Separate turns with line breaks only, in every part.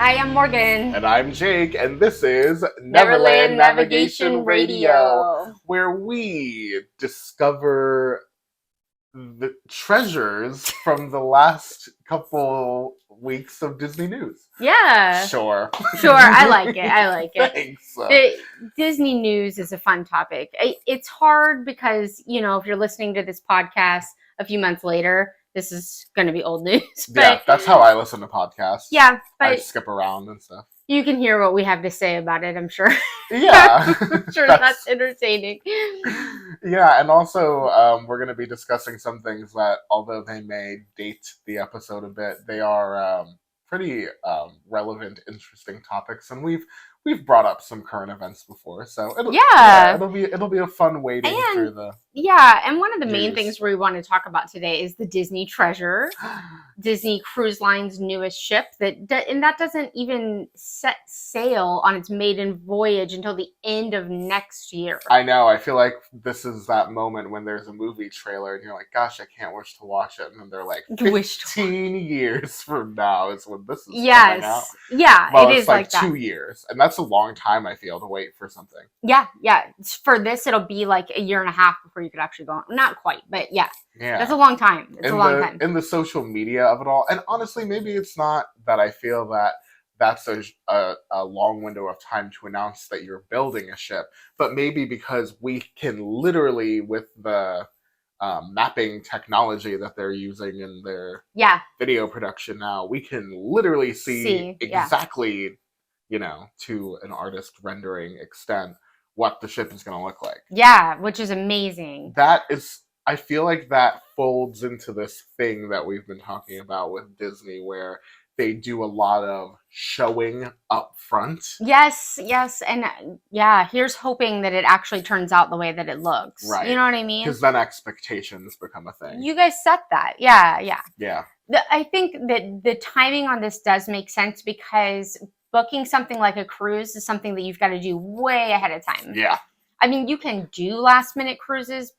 Hi, I'm Morgan.
And I'm Jake, and this is
Neverland Navigation Radio.
where we discover the treasures from the last couple weeks of Disney news.
Yeah.
Sure.
I like it.
Thanks.
The Disney news is a fun topic. It's hard because, if you're listening to this podcast a few months later, this is going to be old news.
Yeah, that's how I listen to podcasts.
Yeah, but
I skip around and stuff.
You can hear what we have to say about it, I'm sure.
Yeah.
I'm sure that's entertaining.
Yeah, and also we're going to be discussing some things that, although they may date the episode a bit, they are pretty relevant, interesting topics, and we've brought up some current events before, so it'll be a fun wading through the
and one of the main things we want to talk about today is the Disney Treasure, Disney Cruise Line's newest ship that doesn't even set sail on its maiden voyage until the end of next year.
I know. I feel like this is that moment when there's a movie trailer and you're like, "Gosh, I can't wait to watch it," and then they're like, 15 years from now is when this is coming out.
Yeah,
well,
it
it's
is like that.
2 years, and that's a long time, I feel, to wait for something.
Yeah. For this, it'll be like a year and a half before you could actually go on. Not quite, but yeah. That's a long time. It's a long time.
In the social media of it all, and honestly, maybe it's not that I feel that that's a long window of time to announce that you're building a ship, but maybe because we can literally, with the mapping technology that they're using in their video production now, we can literally see exactly, to an artist rendering extent, what the ship is going to look like.
Yeah, which is amazing.
I feel like that folds into this thing that we've been talking about with Disney, where they do a lot of showing up front.
Yes, and here's hoping that it actually turns out the way that it looks.
Right.
You know what I mean?
Because then expectations become a thing.
You guys set that. Yeah. I think that the timing on this does make sense because booking something like a cruise is something that you've got to do way ahead of time.
Yeah.
I mean, you can do last minute cruises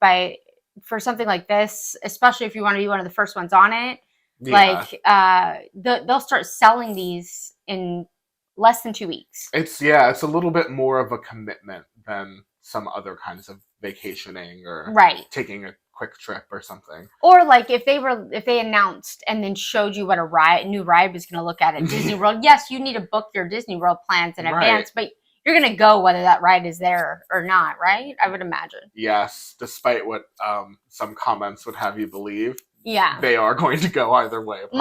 for something like this, especially if you want to be one of the first ones on it. Yeah. Like they'll start selling these in less than 2 weeks.
It's a little bit more of a commitment than some other kinds of vacationing or taking a quick trip or something.
Or like if they announced and then showed you what a new ride was going to look at Disney World. Yes, you need to book your Disney World plans in advance, but you're going to go whether that ride is there or not, right? I would imagine.
Yes, despite what some comments would have you believe.
Yeah.
They are going to go either way. Probably.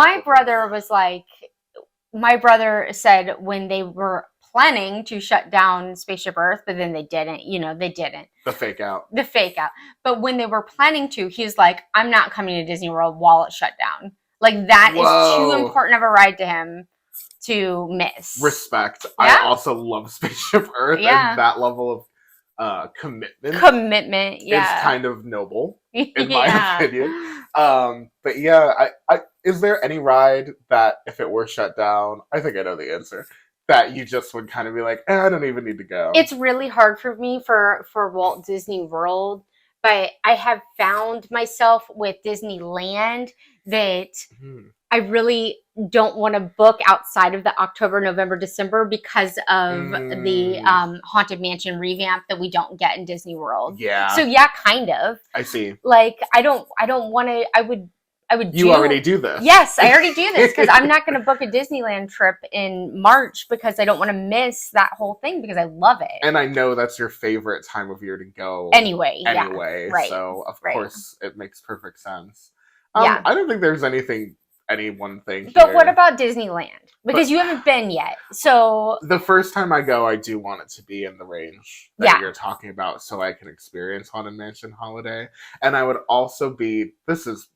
My brother said when they were planning to shut down Spaceship Earth, but then they didn't, they didn't.
The fake out.
But when they were planning to, he was like, I'm not coming to Disney World while it's shut down. Like that is too important of a ride to him to miss.
Respect. Yeah? I also love Spaceship Earth, and that level of commitment is kind of noble in my opinion. But is there any ride that if it were shut down, I think I know the answer, that you just would kind of be like, I don't even need to go?
It's really hard for me for Walt Disney World, but I have found myself with Disneyland that I really don't want to book outside of the October, November, December because of the Haunted Mansion revamp that we don't get in Disney World.
Yeah.
So kind of.
I see.
Like I don't want to. I would.
You already do this.
Yes, I already do this because I'm not going to book a Disneyland trip in March because I don't want to miss that whole thing because I love it.
And I know that's your favorite time of year to go.
Anyway,
right. So of course it makes perfect sense. I don't think there's any one thing.
But what about Disneyland? Because you haven't been yet. So
the first time I go, I do want it to be in the range that you're talking about, so I can experience Haunted Mansion Holiday. And I would also this is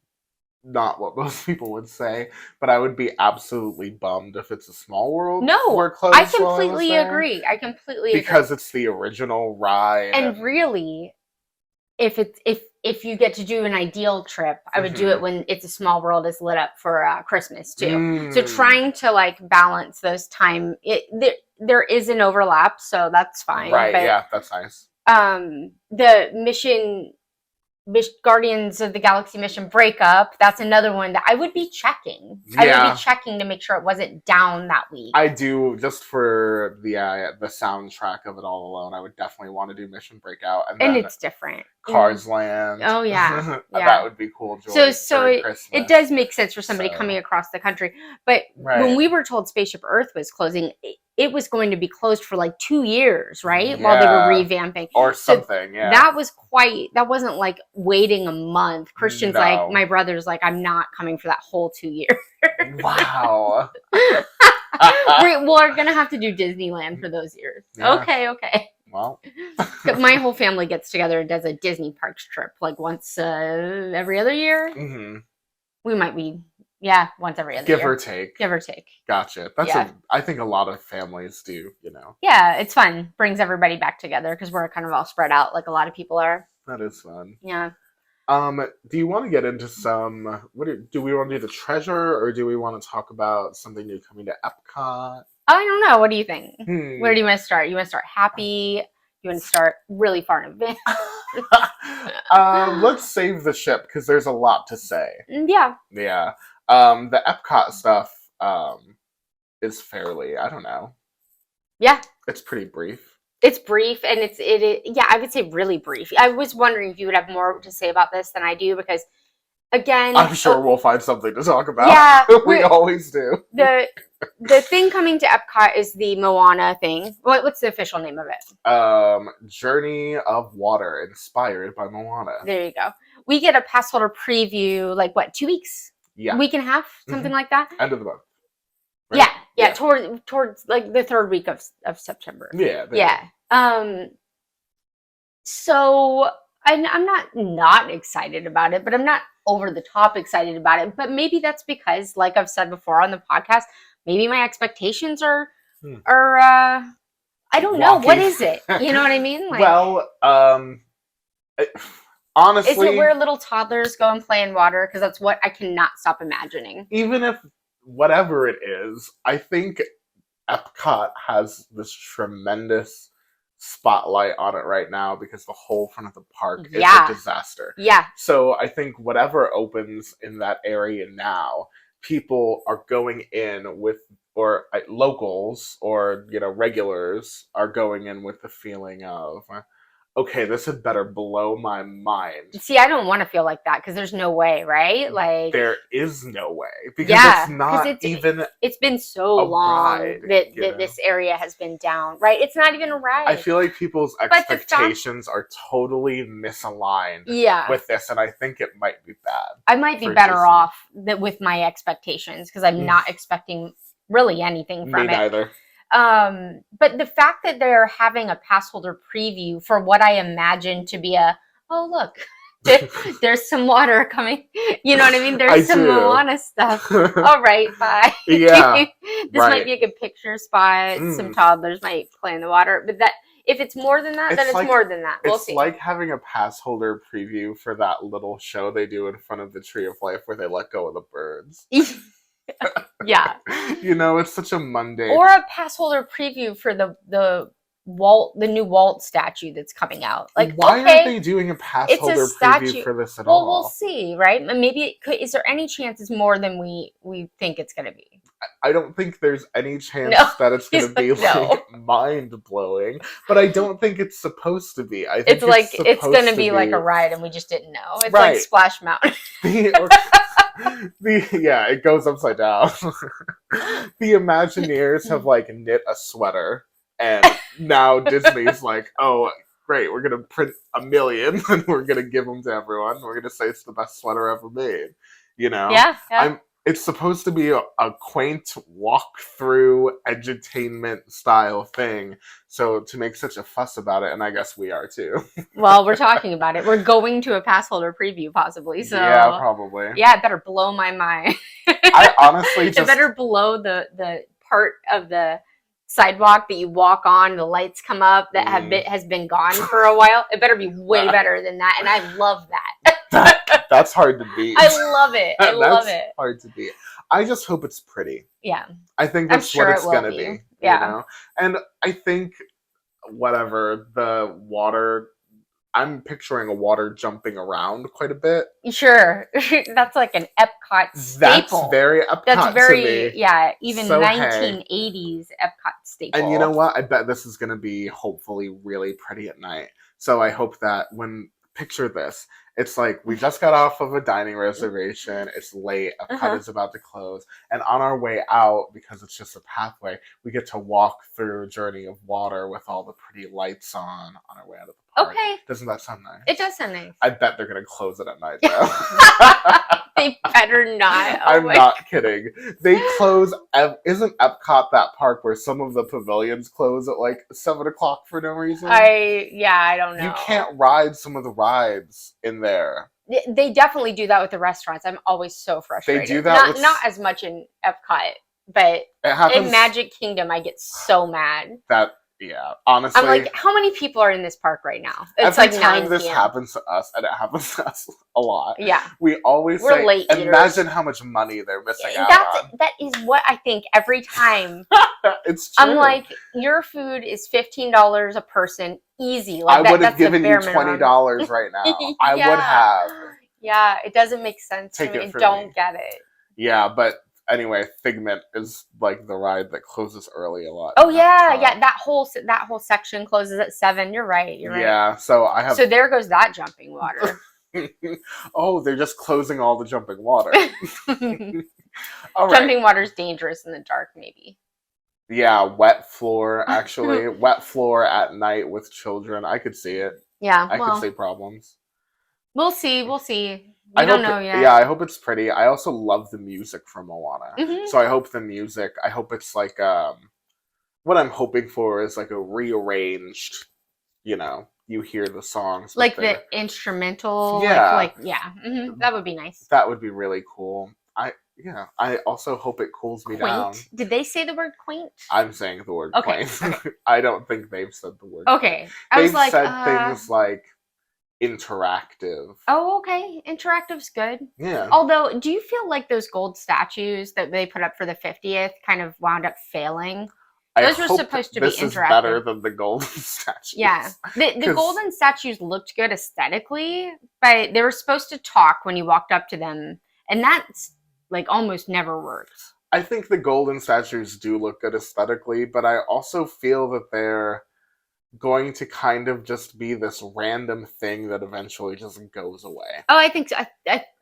not what most people would say, but I would be absolutely bummed if it's a Small World.
No, I completely agree.
Because it's the original ride.
And really, if you get to do an ideal trip, I would do it when It's a Small World is lit up for Christmas too. So trying to balance those time, there is an overlap, so that's fine.
Right? But, that's nice.
The Mission Guardians of the Galaxy mission breakup. That's another one that I would be checking. I would be checking to make sure it wasn't down that week.
I do, just for the soundtrack of it all alone. I would definitely want to do Mission Breakout,
and it's different.
Cars Land.
Oh yeah,
That would be cool.
So it does make sense for somebody coming across the country. But when we were told Spaceship Earth was closing, it was going to be closed for like 2 years, right? While they were revamping
or something.
So that wasn't like waiting a month. Christian's like, my brother's like, I'm not coming for that whole 2 years.
Wow.
We're gonna have to do Disneyland for those years. Yeah. Okay.
Well,
my whole family gets together and does a Disney parks trip like once every other year. Mm-hmm. We might be, once every other year.
Give or take. Gotcha. I think a lot of families do,
Yeah, it's fun. Brings everybody back together because we're kind of all spread out like a lot of people are.
That is fun.
Yeah.
Do you want to get into do we want to do the treasure, or do we want to talk about something new coming to Epcot?
I don't know. What do you think? Where do you want to start? You want to start happy? You want to start really far in advance?
Let's save the ship because there's a lot to say.
Yeah.
Yeah. The Epcot stuff is fairly, I don't know.
Yeah.
It's pretty brief.
It's brief, and I would say really brief. I was wondering if you would have more to say about this than I do, because again,
I'm sure we'll find something to talk about.
Yeah,
we always do.
The thing coming to Epcot is the Moana thing. What's the official name of it?
Journey of Water, inspired by Moana.
There you go. We get a pass holder preview, like what, 2 weeks?
Yeah,
a week and a half, something like that.
End of the month. Right?
Yeah. Towards like the third week of September.
Yeah.
So I'm not excited about it, but I'm not over the top excited about it. But maybe that's because, like I've said before on the podcast, maybe my expectations are I don't know. What is it? You know what I mean? Like,
well, honestly,
is it where little toddlers go and play in water? Because that's what I cannot stop imagining.
Even if whatever it is, I think Epcot has this tremendous spotlight on it right now because the whole front of the park is a disaster.
Yeah.
So I think whatever opens in that area now, people are going in with, or locals or regulars are going in with the feeling of, okay, this had better blow my mind.
See, I don't want to feel like that because there's no way, right? Like,
there is no way, because it's not even.
It's been so long that this area has been down, right? It's not even a ride.
I feel like people's expectations are totally misaligned. With this, and I think it might be bad.
I might be better off with my expectations because I'm not expecting really anything from it.
Me neither.
But the fact that they're having a pass holder preview for what I imagine to be look, there's some water coming. You know what I mean? There's some Moana stuff. All right, bye.
Yeah.
This might be a good picture spot. Some toddlers might play in the water. But if it's more than that, then it's more than that. We'll see.
It's like having a pass holder preview for that little show they do in front of the Tree of Life where they let go of the birds.
Yeah.
It's such a mundane.
Or a pass holder preview for the new Walt statue that's coming out. Like,
why aren't they doing a pass holder preview for this at all?
Well, we'll see, right? Maybe is there any chance it's more than we think it's going to be?
I don't think there's any chance that it's going to be mind blowing, but I don't think it's supposed to be. I think it's going to
be like a ride, and we just didn't know. It's
right.
Like Splash Mountain.
It goes upside down. The Imagineers have knit a sweater, and now Disney's like, oh great, we're gonna print 1 million and we're gonna give them to everyone. We're gonna say it's the best sweater ever made.
Yeah.
It's supposed to be a quaint walk-through edutainment style thing. So to make such a fuss about it, and I guess we are too.
Well, we're talking about it. We're going to a pass holder preview possibly. So
yeah, probably.
Yeah, it better blow my mind.
I honestly just...
It better blow the part of the sidewalk that you walk on, the lights come up that has been gone for a while. It better be way better than that, and I love that.
That's hard to beat.
I love it. I love it.
Hard to beat. I just hope it's pretty.
Yeah.
I think that's what it's gonna be.
Yeah.
And I think whatever the water, I'm picturing a water jumping around quite a bit.
Sure. That's like an Epcot
That's
staple.
very
That's
Epcot to
very,
me.
yeah, even
So hey.
1980s Epcot
And you know
staple.
what? I bet this is going to be hopefully really pretty at night. So I hope that picture this. It's like we just got off of a dining reservation. It's late. Epcot is about to close. And on our way out, because it's just a pathway, we get to walk through a journey of water with all the pretty lights on our way out of the park.
Okay.
Doesn't that sound nice?
It does sound nice.
I bet they're going to close it at night, though.
They better not. Oh
I'm not kidding. They close. Isn't Epcot that park where some of the pavilions close at like 7 o'clock for no reason?
I don't know.
You can't ride some of the rides in there.
They definitely do that with the restaurants. I'm always so frustrated.
They do that.
Not as much in Epcot, but in Magic Kingdom, I get so mad.
Yeah, honestly,
I'm like, how many people are in this park right now? It's
every
like
time
9
this
p.m.
happens to us, and it happens to us a lot.
Yeah,
we always
we're
say,
late eaters.
Imagine how much money they're missing out on.
That is what I think every time.
It's true.
I'm like, your food is $15 a person, easy. Like
I would have given you $20 right now. I would have.
Yeah, it doesn't make sense to me. I don't get it.
Yeah, but anyway, Figment is like the ride that closes early a lot.
Oh yeah, that whole section closes at 7. You're right.
Yeah, so I have.
So there goes that jumping water.
Oh, they're just closing all the jumping water. All right.
Jumping water's dangerous in the dark, maybe.
Yeah, wet floor. Actually, wet floor at night with children. I could see it.
Yeah,
I could see problems.
We'll see. We don't know yet.
Yeah, I hope it's pretty. I also love the music from Moana.
Mm-hmm.
So I hope it's like what I'm hoping for is like a rearranged, you hear the songs.
Like the instrumental.
Yeah.
Mm-hmm. That would be nice.
That would be really cool. I also hope it cools me down.
Did they say the word quaint?
I'm saying the word quaint.
Okay.
I don't think they've said the word
okay.
They've said things like interactive.
Oh, okay. Interactive's good.
Yeah.
Although, do you feel like those gold statues that they put up for the 50th kind of wound up failing? Those were supposed to be interactive. This is better
than the golden statues.
Yeah. The golden statues looked good aesthetically, but they were supposed to talk when you walked up to them, and that's like almost never works.
I think the golden statues do look good aesthetically, but I also feel that they're going to kind of just be this random thing that eventually just goes away.
Oh, I think so.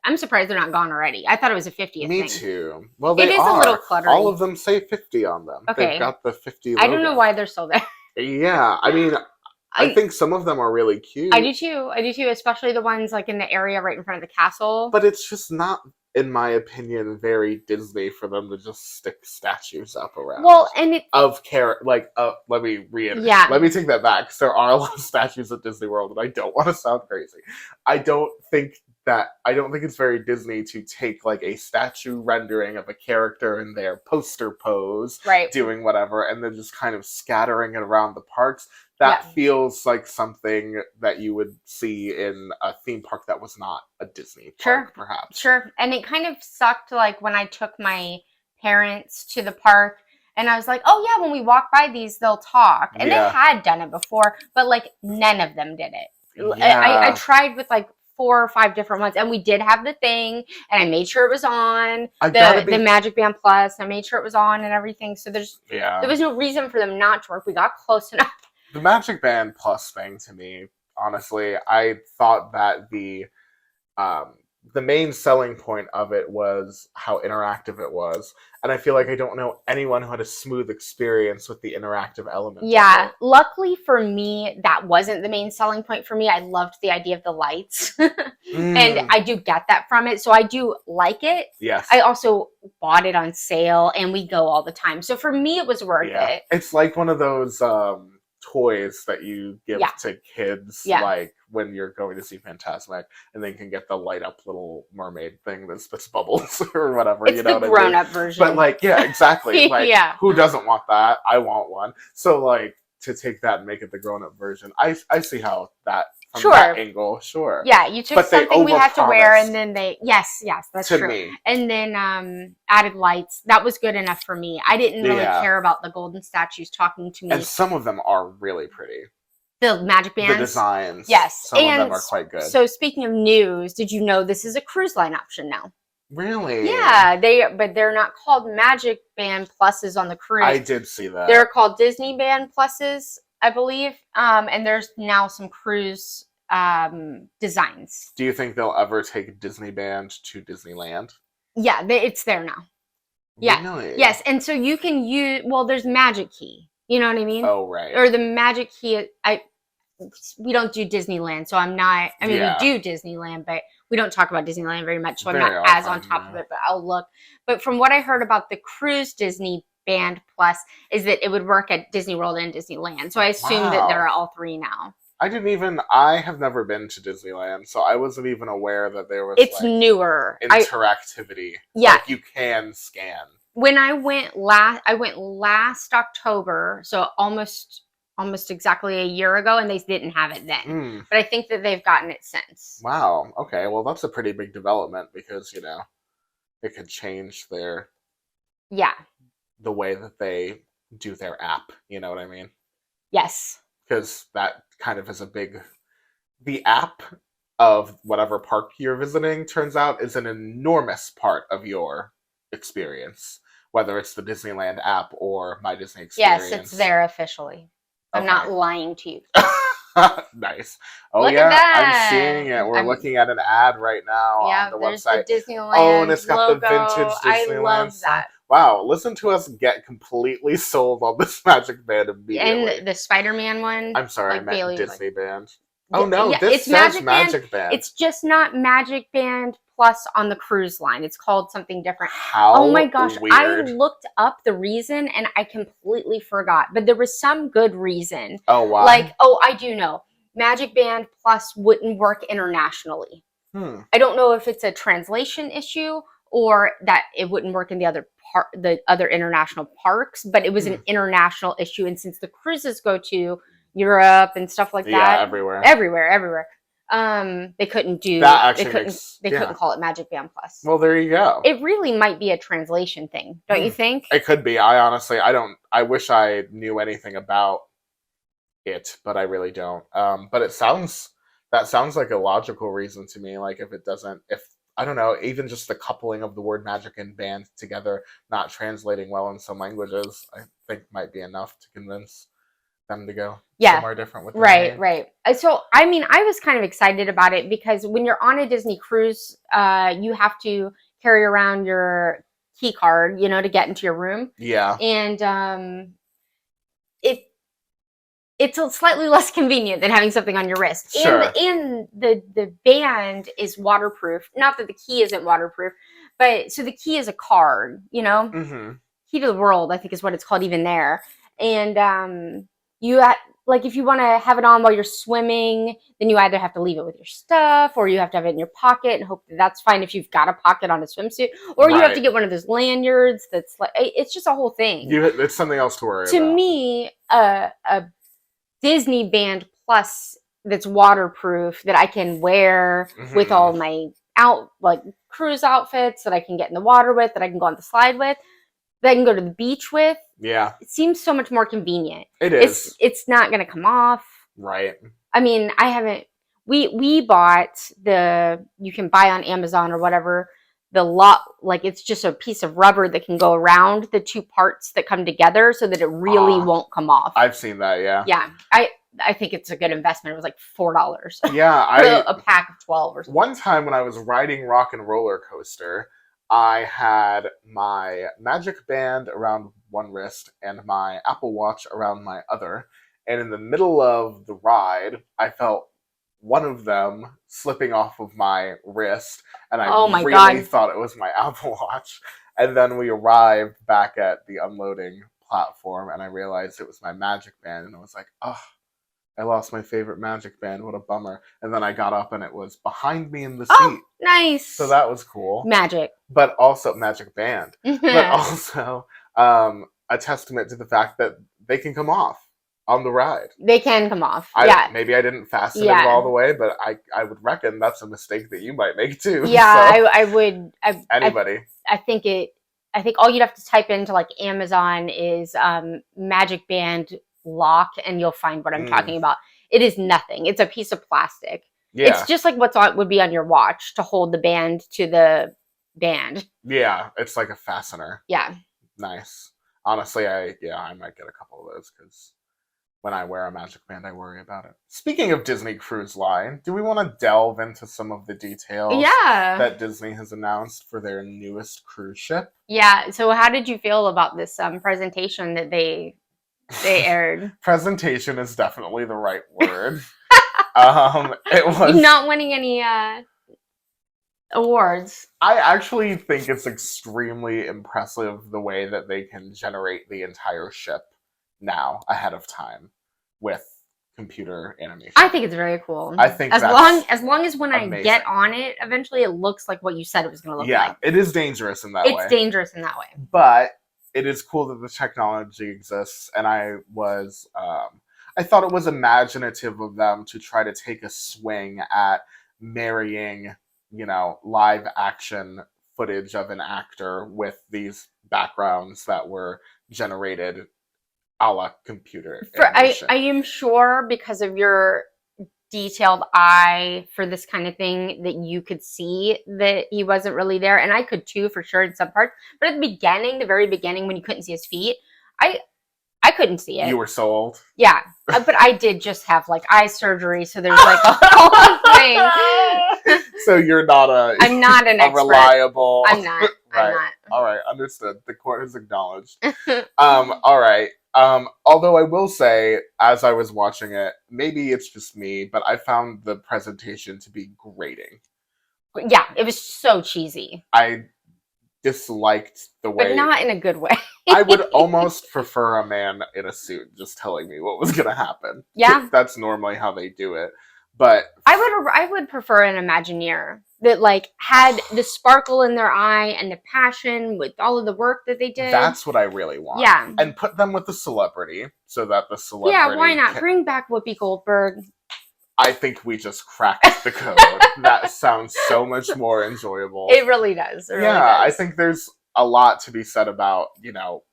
I'm surprised they're not gone already. I thought it was a 50th thing.
Me too. Well, they are.
It is a little cluttery.
All of them say 50 on them.
Okay.
They've got the 50 logo.
I don't know why they're still there.
Yeah, I mean, I think some of them are really cute.
I do too, especially the ones like in the area right in front of the castle.
But it's just not, in my opinion, very Disney for them to just stick statues up around.
Well, and
let me reiterate.
Yeah.
Let me take that back. Because there are a lot of statues at Disney World, and I don't want to sound crazy. I don't think it's very Disney to take like a statue rendering of a character in their poster pose,
right,
doing whatever, and then just kind of scattering it around the parks. That feels like something that you would see in a theme park that was not a Disney park, perhaps.
Sure. And it kind of sucked, like, when I took my parents to the park, and I was like, oh, yeah, when we walk by these, they'll talk. And they had done it before, but, like, none of them did it. Yeah. I tried with, like, 4 or 5 different ones, and we did have the thing, and I made sure it was on the Magic Band Plus. I made sure it was on and everything, so there was no reason for them not to work. We got close enough.
The Magic Band Plus thing, to me, honestly, I thought that the main selling point of it was how interactive it was. And I feel like I don't know anyone who had a smooth experience with the interactive element.
Yeah, luckily for me, that wasn't the main selling point for me. I loved the idea of the lights. And I do get that from it. So I do like it.
Yes.
I also bought it on sale, and we go all the time. So for me, it was worth it.
It's like one of those toys that you give to kids, like when you're going to see Fantasmic, and they can get the light up little mermaid thing that spits bubbles or whatever.
It's the grown up version.
But like, yeah, exactly. Like, who doesn't want that? I want one. So like, to take that and make it the grown up version, I see how that. From that angle, sure.
Yeah, you took something we had to wear, and then yes, that's true. Me. And then added lights. That was good enough for me. I didn't really care about the golden statues talking to me.
And some of them are really pretty.
The magic bands.
The designs.
Yes.
Some of them are quite good.
So speaking of news, did you know this is a cruise line option now?
Really?
Yeah, but they're not called Magic Band Pluses on the cruise.
I did see that.
They're called Disney Band Pluses, I believe. And there's now some cruise designs.
Do you think they'll ever take Disney Band to Disneyland?
Yeah, it's there now. Yeah.
Really?
Yes, and so you can use. Well, there's Magic Key. You know what I mean?
Oh, right.
Or the Magic Key. We don't do Disneyland, so I'm not. I mean, we do Disneyland, but we don't talk about Disneyland very much, so I'm not as on top of it. But I'll look. But from what I heard about the cruise Disney Band Plus, is that it would work at Disney World and Disneyland. So I assume that there are all three now.
I have never been to Disneyland, so I wasn't even aware that there was.
It's newer
interactivity.
Yeah,
like you can scan.
When I went last October, so almost exactly a year ago, and they didn't have it then. But I think that they've gotten it since.
Wow. Okay. Well, that's a pretty big development because, it could change the way that they do their app. You know what I mean?
Yes.
Because that kind of is the app of whatever park you're visiting, turns out, is an enormous part of your experience, whether it's the Disneyland app or My Disney Experience.
Yes, it's there officially. I'm not lying to you.
Nice. Oh,
Look
yeah,
at that.
I'm seeing it. We're looking at an ad right now on the website.
The Disneyland
oh, and it's got
logo.
the vintage Disneyland.
I love that.
Wow, listen to us get completely sold on this Magic Band immediately.
And the Spider-Man one.
I'm sorry, I meant
Bailey
Disney Band. Oh, no, this says Magic Band.
It's just not Magic Band Plus on the cruise line. It's called something different.
How
Oh my gosh,
weird.
I looked up the reason and I completely forgot. But there was some good reason.
Oh, wow.
I do know. Magic Band Plus wouldn't work internationally. I don't know if it's a translation issue or that it wouldn't work in the other international parks, but it was an international issue. And since the cruises go to Europe and stuff like that,
yeah, everywhere,
they couldn't do
that.
They couldn't call it Magic Band Plus.
Well, there you go.
It really might be a translation thing, don't you think?
It could be. I wish I knew anything about it, but I really don't. But that sounds like a logical reason to me. Like if I don't know, even just the coupling of the word magic and band together, not translating well in some languages, I think might be enough to convince them to go somewhere different with the name.
Right. So, I mean, I was kind of excited about it because when you're on a Disney cruise, you have to carry around your key card, to get into your room.
Yeah.
And it's slightly less convenient than having something on your wrist.
Sure.
And the band is waterproof. Not that the key isn't waterproof, but so the key is a card, Key to the world, I think is what it's called even there. And if you want to have it on while you're swimming, then you either have to leave it with your stuff or you have to have it in your pocket and hope that's fine if you've got a pocket on a swimsuit, or you have to get one of those lanyards that's it's just a whole thing.
It's something else to worry about.
To me, a Disney Band Plus that's waterproof that I can wear with all my cruise outfits that I can get in the water with, that I can go on the slide with, that I can go to the beach with.
Yeah.
It seems so much more convenient.
It is.
It's not going to come off.
Right.
I mean, I haven't. We bought you can buy on Amazon or whatever, it's just a piece of rubber that can go around the two parts that come together so that it really won't come off.
I've seen that, yeah.
Yeah. I think it's a good investment. It was like $4.
Yeah.
a pack of 12 or something.
One time when I was riding Rock and Roller Coaster, I had my Magic Band around one wrist and my Apple Watch around my other. And in the middle of the ride, I felt one of them slipping off of my wrist. And I really thought it was my Apple Watch. And then we arrived back at the unloading platform and I realized it was my Magic Band. And I was like, oh, I lost my favorite Magic Band. What a bummer. And then I got up and it was behind me in the seat.
Oh, nice.
So that was cool.
Magic.
But also, Magic Band. But also a testament to the fact that they can come off on the ride.
They can come off.
Maybe I didn't fasten it all the way, but I would reckon that's a mistake that you might make too.
Yeah, so, I would.
Anybody.
I think all you'd have to type into Amazon is Magic Band lock and you'll find what I'm talking about. it is nothing. It's a piece of plastic.
Yeah.
It's just like what's on would be on your watch to hold the band to the band.
Yeah, it's like a fastener.
Yeah.
Nice. Honestly, I might get a couple of those because when I wear a Magic Band, I worry about it. Speaking of Disney Cruise Line, do we want to delve into some of the details that Disney has announced for their newest cruise ship?
Yeah. So how did you feel about this presentation that they aired?
Presentation is definitely the right word. It was
not winning any awards.
I actually think it's extremely impressive the way that they can generate the entire ship now ahead of time with computer animation.
I think it's very cool.
I think
as long as when
amazing.
I get on it, eventually it looks like what you said it was going to look like.
Yeah, it is dangerous in that way.
It's dangerous in that way.
But it is cool that the technology exists, and I thought it was imaginative of them to try to take a swing at marrying, live action footage of an actor with these backgrounds that were generated a la computer animation.
I am sure because of your detailed eye for this kind of thing that you could see that he wasn't really there, and I could too for sure in some parts. But at the very beginning, when you couldn't see his feet, I couldn't see it.
You were so old.
Yeah, but I did just have like eye surgery, so there's like a whole thing.
So you're not a.
I'm not an expert.
Reliable.
I'm not.
Right.
I'm not.
All right, understood. The court has acknowledged. All right. Although I will say, as I was watching it, maybe it's just me, but I found the presentation to be grating.
Yeah, it was so cheesy.
I disliked the way,
but not in a good way.
I would almost prefer a man in a suit just telling me what was going to happen.
Yeah,
that's normally how they do it. But
I would prefer an Imagineer that like had the sparkle in their eye and the passion with all of the work that they did.
That's what I really want.
Yeah,
and put them with the celebrity so that the celebrity.
Yeah, why not bring back Whoopi Goldberg?
I think we just cracked the code. That sounds so much more enjoyable.
It really does. It really does.
I think there's a lot to be said about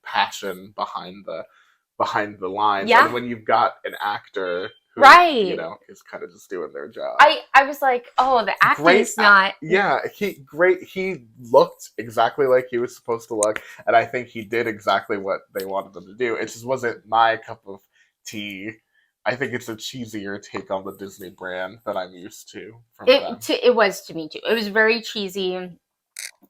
passion behind the lines.
Yeah.
And when you've got an actor who,
right,
is kind of just doing their job.
I was like, oh, the acting's not.
Yeah, he looked exactly like he was supposed to look, and I think he did exactly what they wanted him to do. It just wasn't my cup of tea. I think it's a cheesier take on the Disney brand that I'm used to from them.
It was to me too. It was very cheesy.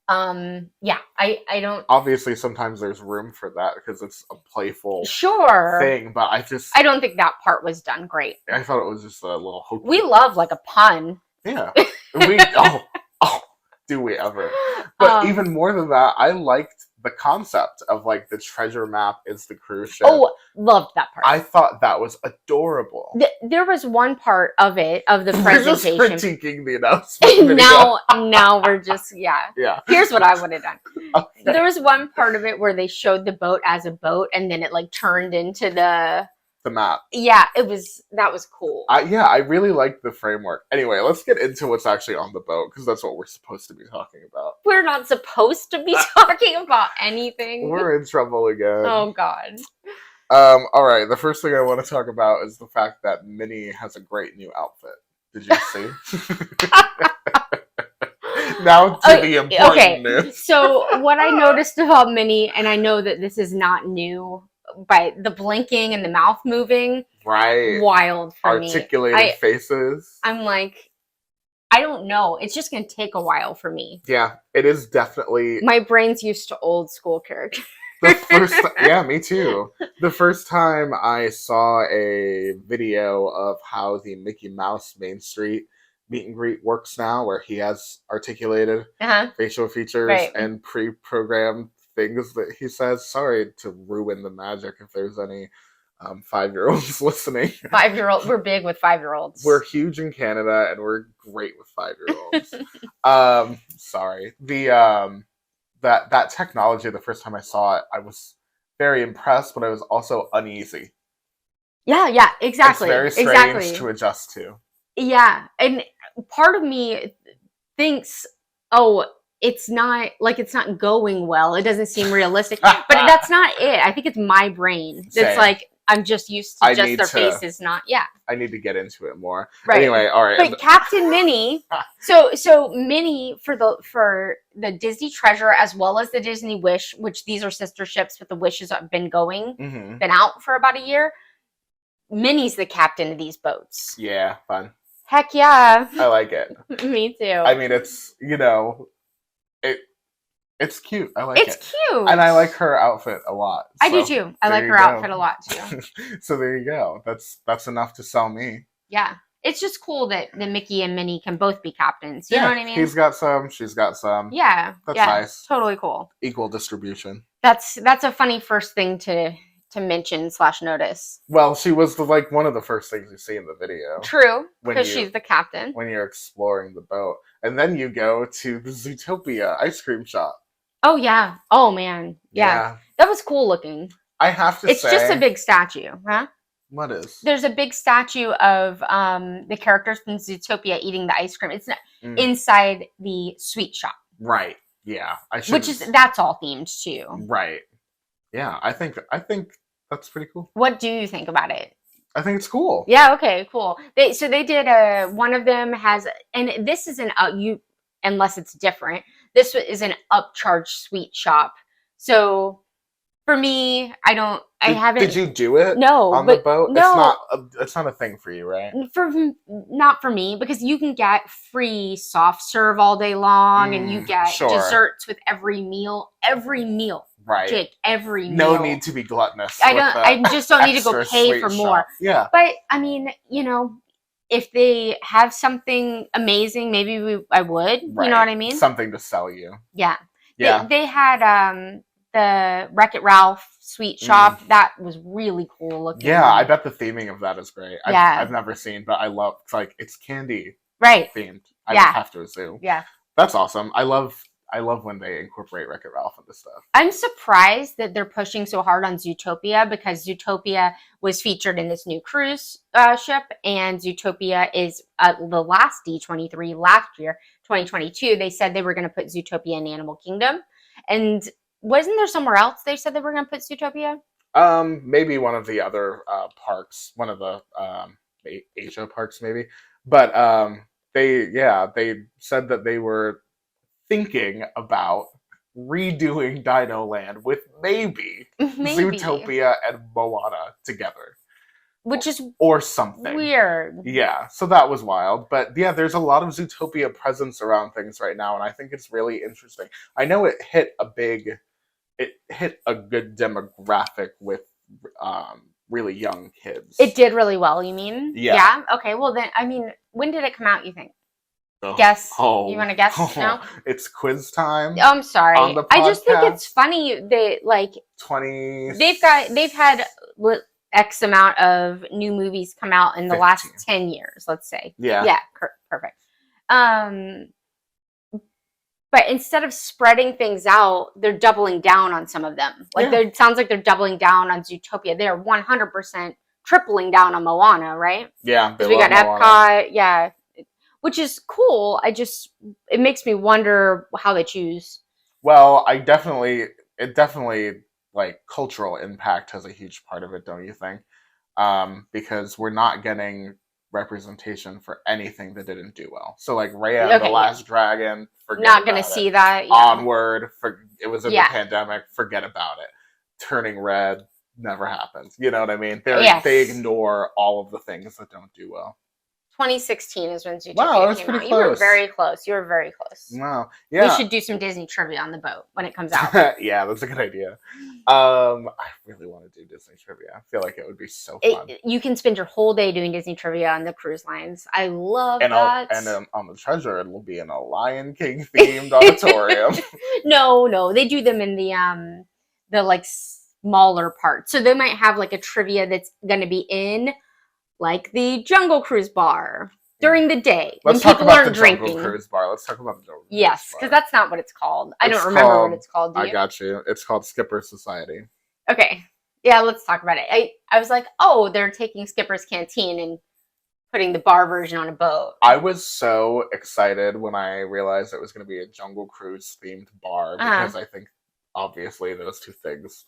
Yeah, I don't.
Obviously, sometimes there's room for that because it's a playful thing, but I don't
think that part was done great.
I thought it was just a little hokey.
We love like a pun.
Yeah, do we ever? But even more than that, I liked the concept of like the treasure map is the cruise ship.
Oh, loved that part.
I thought that was adorable.
There was one part of the presentation.
We're just critiquing the announcement.
now we're just yeah. Here's what I would have done.
Okay.
There was one part of it where they showed the boat as a boat, and then it like turned into the
map.
Yeah, that was cool.
I really liked the framework. Anyway, let's get into what's actually on the boat because that's what we're supposed to be talking about.
We're not supposed to be talking about anything.
We're in trouble again.
Oh God.
All right. The first thing I want to talk about is the fact that Minnie has a great new outfit. Did you see? Now to the important news.
So what I noticed about Minnie, and I know that this is not new, but the blinking and the mouth moving,
right?
Wild for me.
Articulated faces.
I'm like, I don't know. It's just going to take a while for me.
Yeah, it is definitely.
My brain's used to old school characters.
Yeah, me too. The first time I saw a video of how the Mickey Mouse Main Street meet and greet works now, where he has articulated facial features and pre-programmed things that he says. Sorry to ruin the magic if there's any 5-year-olds listening.
5-year-old, we're big with 5-year-olds.
We're huge in Canada and we're great with 5-year-olds. Sorry. The that technology, the first time I saw it, I was very impressed, but I was also uneasy.
Yeah, exactly.
It's very strange to adjust to.
Yeah, and part of me thinks, it's not going well. It doesn't seem realistic. But that's not it. I think it's my brain that's like, I'm just used to just their faces, not
I need to get into it more.
right.
Anyway, all right.
But Captain Minnie, so Minnie for the Disney Treasure as well as the Disney Wish, which these are sister ships, but the Wishes have been been out for about a year. Minnie's the captain of these boats.
Yeah, fun.
Heck yeah.
I like it.
Me too.
I mean, it's, it's cute. I like it.
It's cute.
And I like her outfit a lot.
I do too. I like her outfit a lot too.
So there you go. That's enough to sell me.
Yeah. It's just cool that Mickey and Minnie can both be captains. You know what I mean?
He's got some, she's got some.
Yeah.
That's nice.
Totally cool.
Equal distribution.
That's a funny first thing to mention / notice.
Well, she was one of the first things you see in the video.
True, because she's the captain.
When you're exploring the boat. And then you go to the Zootopia ice cream shop.
Oh, yeah. Oh, man. Yeah. That was cool looking.
I have to say.
It's just a big statue, huh?
What is?
There's a big statue of the characters from Zootopia eating the ice cream. It's inside the sweet shop.
Right. Yeah.
That's all themed too.
Right. Yeah. I think that's pretty cool.
What do you think about it?
I think it's cool.
Yeah. Okay. Cool. They did one of them has, and this is unless it's different. This is an upcharge sweet shop. So for me, I haven't.
Did you do it?
No,
on the boat.
No,
it's not a thing for you, right?
Not for me, because you can get free soft serve all day long, and you get desserts with every meal.
Right.
Jake, every meal.
No need to be gluttonous.
I just don't need to go pay for more.
Shop. Yeah.
But I mean, if they have something amazing, maybe I would. Right. You know what I mean?
Something to sell you.
Yeah.
Yeah.
They had the Wreck-It Ralph sweet shop. That was really cool looking.
Yeah, I bet the theming of that is great. I've never seen, but I love it's candy themed. I have to assume.
Yeah.
That's awesome. I love when they incorporate Wreck-It Ralph into stuff.
I'm surprised that they're pushing so hard on Zootopia, because Zootopia was featured in this new cruise ship, and Zootopia is the last D23 last year, 2022. They said they were going to put Zootopia in Animal Kingdom, and wasn't there somewhere else they said they were going to put Zootopia?
Maybe one of the other parks, one of the Asia parks, maybe. But they said that they were thinking about redoing Dino Land with maybe Zootopia and Moana together.
Which is
or something
weird.
Yeah, so that was wild. But yeah, there's a lot of Zootopia presence around things right now, and I think it's really interesting. I know it hit a good demographic with really young kids.
It did really well, you mean?
Yeah.
Okay, well then, I mean, when did it come out, you think?
Oh,
guess. You want to guess now?
It's quiz time.
Oh, I'm sorry.
On the podcast.
I just think it's funny that
20.
They've had X amount of new movies come out in the
15.
last 10 years, let's say.
Yeah.
Yeah, perfect. But instead of spreading things out, they're doubling down on some of them. It sounds like they're doubling down on Zootopia. They're 100% tripling down on Moana, right?
Yeah,
because we got
Moana.
Epcot, yeah, which is cool. It makes me wonder how they choose.
Well, it definitely cultural impact has a huge part of it, don't you think? Because we're not getting representation for anything that didn't do well. So Raya and the Last Dragon,
not gonna see that. Yeah.
Onward, it was in the pandemic, forget about it. Turning Red never happened. You know what I mean? They ignore all of the things that don't do well.
2016 is when Zootopia came out. You were very close.
Wow. Yeah.
We should do some Disney trivia on the boat when it comes out.
Yeah, that's a good idea. I really want to do Disney trivia. I feel like it would be so fun.
You can spend your whole day doing Disney trivia on the cruise lines. I love that.
On the Treasure, it will be in a Lion King themed auditorium.
No, they do them in the smaller parts. So they might have a trivia that's going to be in the Jungle Cruise bar during the day when people aren't drinking.
Jungle Cruise bar. Let's talk about the Jungle Cruise bar.
Yes, because that's not what it's called. I don't remember what it's called.
I got you. It's called Skipper Society.
Okay. Yeah, let's talk about it. I was like, oh, they're taking Skipper's Canteen and putting the bar version on a boat.
I was so excited when I realized it was going to be a Jungle Cruise themed bar, because I think obviously those two things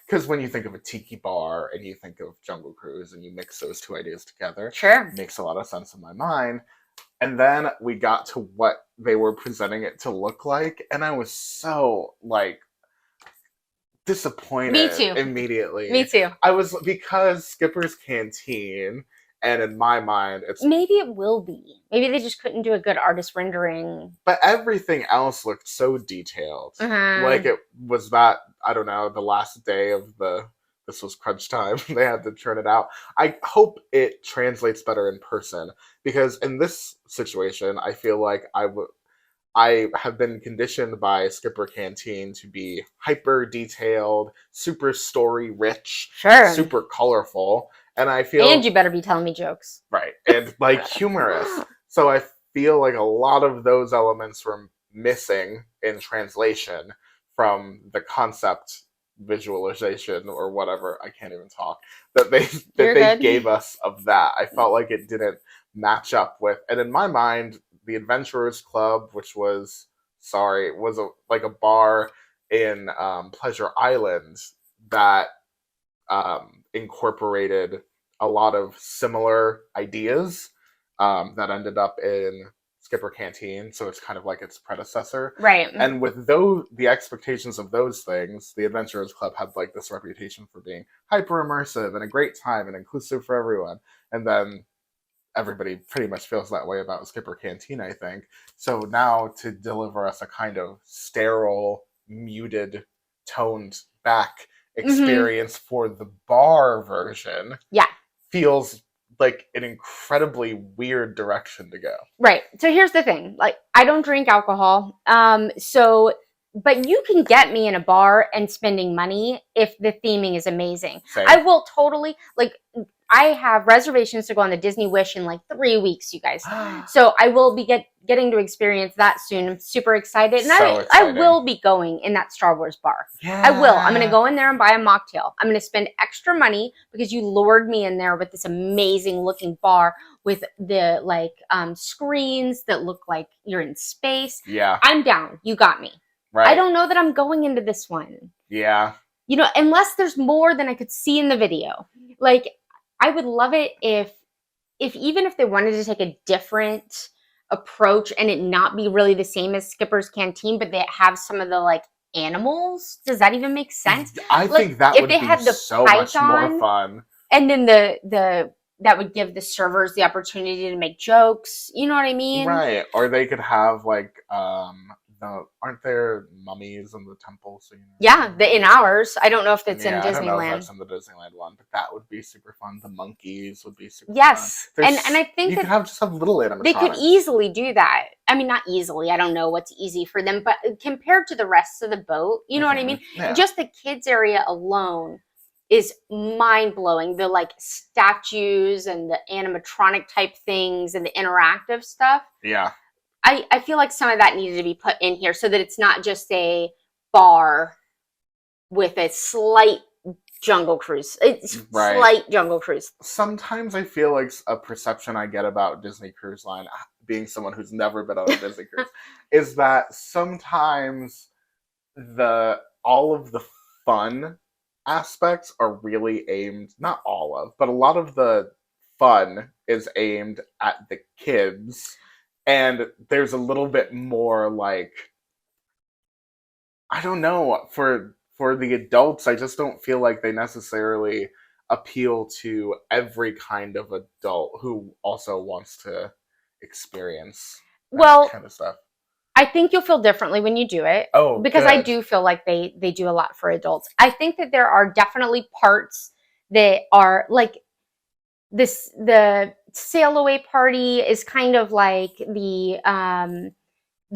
Because when you think of a tiki bar and you think of Jungle Cruise and you mix those two ideas together,
Sure.
it makes a lot of sense in my mind. And then we got to what they were presenting it to look like, and I was so like
Me
disappointed
too.
immediately.
Me too.
I was, because Skipper's Canteen, and in my mind, it's,
Maybe it will be. Maybe they just couldn't do a good artist rendering.
but everything else looked so detailed. Like it was that, I don't know, the last day of this was crunch time. They had to turn it out. I hope it translates better in person, because in this situation, I feel like I have been conditioned by Skipper Canteen to be hyper detailed, super story rich,
Sure.
super colorful, and I feel,
and you better be telling me jokes.
right, and like humorous. So I feel like a lot of those elements were missing in translation from the concept visualization or whatever, I can't even talk, that they gave us of that. I felt like it didn't match up with, and in my mind, the Adventurers Club, which was like a bar in Pleasure Island that incorporated a lot of similar ideas that ended up in Skipper Canteen. So it's kind of like its predecessor,
right?
And with the expectations of those things, the Adventurers Club had like this reputation for being hyper immersive and a great time and inclusive for everyone. And then everybody pretty much feels that way about Skipper Canteen, I think. So now to deliver us a kind of sterile, muted, toned back experience for the bar version,
yeah,
feels like an incredibly weird direction to go.
Right. So here's the thing. Like, I don't drink alcohol. But you can get me in a bar and spending money if the theming is amazing.
Same.
I will totally, like, I have reservations to go on the Disney Wish in like 3 weeks, you guys. So I will be getting to experience that soon. I'm super excited. And I will be going in that Star Wars bar.
Yeah.
I will. I'm going to go in there and buy a mocktail. I'm going to spend extra money because you lured me in there with this amazing looking bar with the like screens that look like you're in space.
Yeah.
I'm down. You got me.
Right.
I don't know that I'm going into this one.
Yeah.
You know, unless there's more than I could see in the video. Like, I would love it if even if they wanted to take a different approach and it not be really the same as Skipper's Canteen, but they have some of the like animals. Does that even make sense?
I think that would be so much more fun.
And then the that would give the servers the opportunity to make jokes. You know what I mean?
Right. Or they could have like aren't there mummies in the temple scene?
Yeah, in ours. I don't know if that's in Disneyland. I don't know if
that's in the Disneyland one, but that would be super fun. The monkeys would be super
fun. And I think
you could have little animatronics.
They could easily do that. I mean, not easily. I don't know what's easy for them, but compared to the rest of the boat, you know what I mean? Yeah. Just the kids area alone is mind-blowing. The like statues and the animatronic type things and the interactive stuff.
Yeah.
I feel like some of that needed to be put in here so that it's not just a bar with a slight Jungle Cruise. It's slight Jungle Cruise.
Sometimes I feel like a perception I get about Disney Cruise Line, being someone who's never been on a Disney cruise, is that sometimes all of the fun aspects are really aimed, not all of, but a lot of the fun is aimed at the kids. And there's a little bit more like, I don't know, for the adults, I just don't feel like they necessarily appeal to every kind of adult who also wants to experience that kind of stuff.
I think you'll feel differently when you do it.
Oh,
because
good.
I do feel like they do a lot for adults. I think that there are definitely parts that are like the sail away party is kind of like the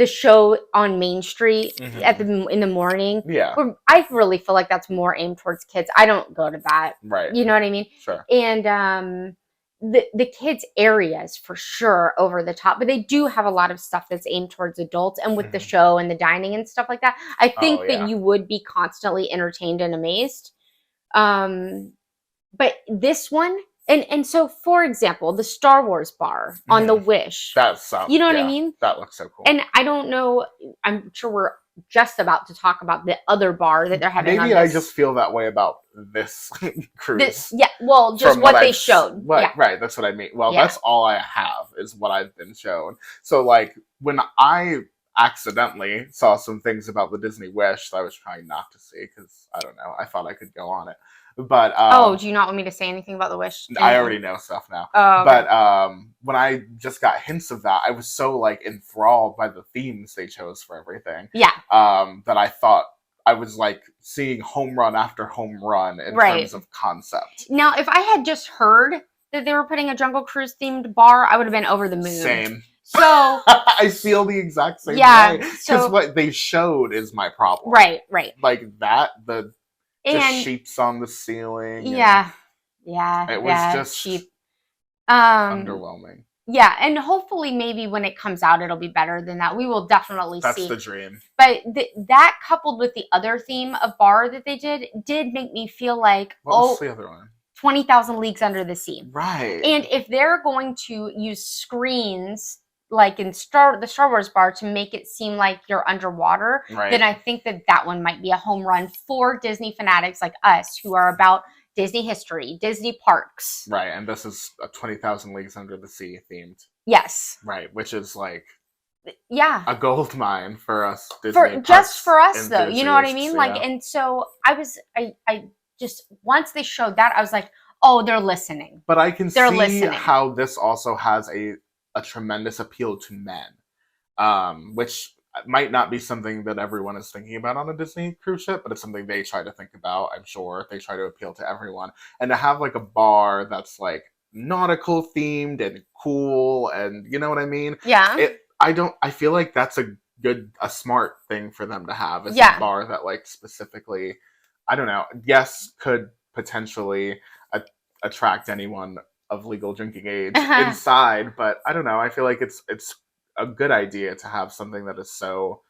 show on Main Street in the morning.
Yeah.
I really feel like that's more aimed towards kids. I don't go to that.
Right.
You know what I mean?
Sure.
And the kids areas for sure over the top, but they do have a lot of stuff that's aimed towards adults, and with the show and the dining and stuff like that, I think that you would be constantly entertained and amazed. But this one, and so for example, the Star Wars bar on the Wish.
That sounds,
you know what I mean?
That looks so cool.
And I don't know, I'm sure just about to talk about the other bar that they're having on
Maybe I
this.
just feel that way about this cruise.
Yeah, well, just
From
what they showed. Yeah.
Right, that's what I mean. Well,
Yeah.
that's all I have is what I've been shown. So, like, when I accidentally saw some things about the Disney Wish that I was trying not to see because I don't know, I thought I could go on it. But
do you not want me to say anything about the Wish?
I already know stuff now.
Oh, okay.
But when I just got hints of that, I was so like enthralled by the themes they chose for everything.
Yeah.
That I thought I was like seeing home run after home run in terms of concept.
Now, if I had just heard that they were putting a Jungle Cruise themed bar, I would have been over the moon.
Same.
So
I feel the exact same way. Because what they showed is my problem.
Right.
Like that, the sheets on the ceiling.
Yeah.
It was just
cheap.
Underwhelming.
Yeah, and hopefully maybe when it comes out, it'll be better than that. We will definitely see.
That's the dream.
But that coupled with the other theme of bar that they did make me feel like,
what was the other one?
20,000 Leagues Under the Sea.
Right.
And if they're going to use screens like in the Star Wars bar to make it seem like you're underwater, then I think that one might be a home run for Disney fanatics like us who are about Disney history, Disney parks.
Right, and this is a 20,000 Leagues Under the Sea themed.
Yes.
Right, which is like
a
gold mine for us Disney
just for us though. You know what I mean? Like, and so I just once they showed that, I was like, oh, they're listening.
But I can see how this also has a tremendous appeal to men, which might not be something that everyone is thinking about on a Disney cruise ship, but it's something they try to think about. I'm sure they try to appeal to everyone, and to have like a bar that's like nautical themed and cool, and you know what I mean?
Yeah.
I feel like that's a smart thing for them to have. Is a bar that like specifically, I don't know. Yes, could potentially attract anyone of legal drinking age inside, but I don't know. I feel like it's a good idea to have something that is so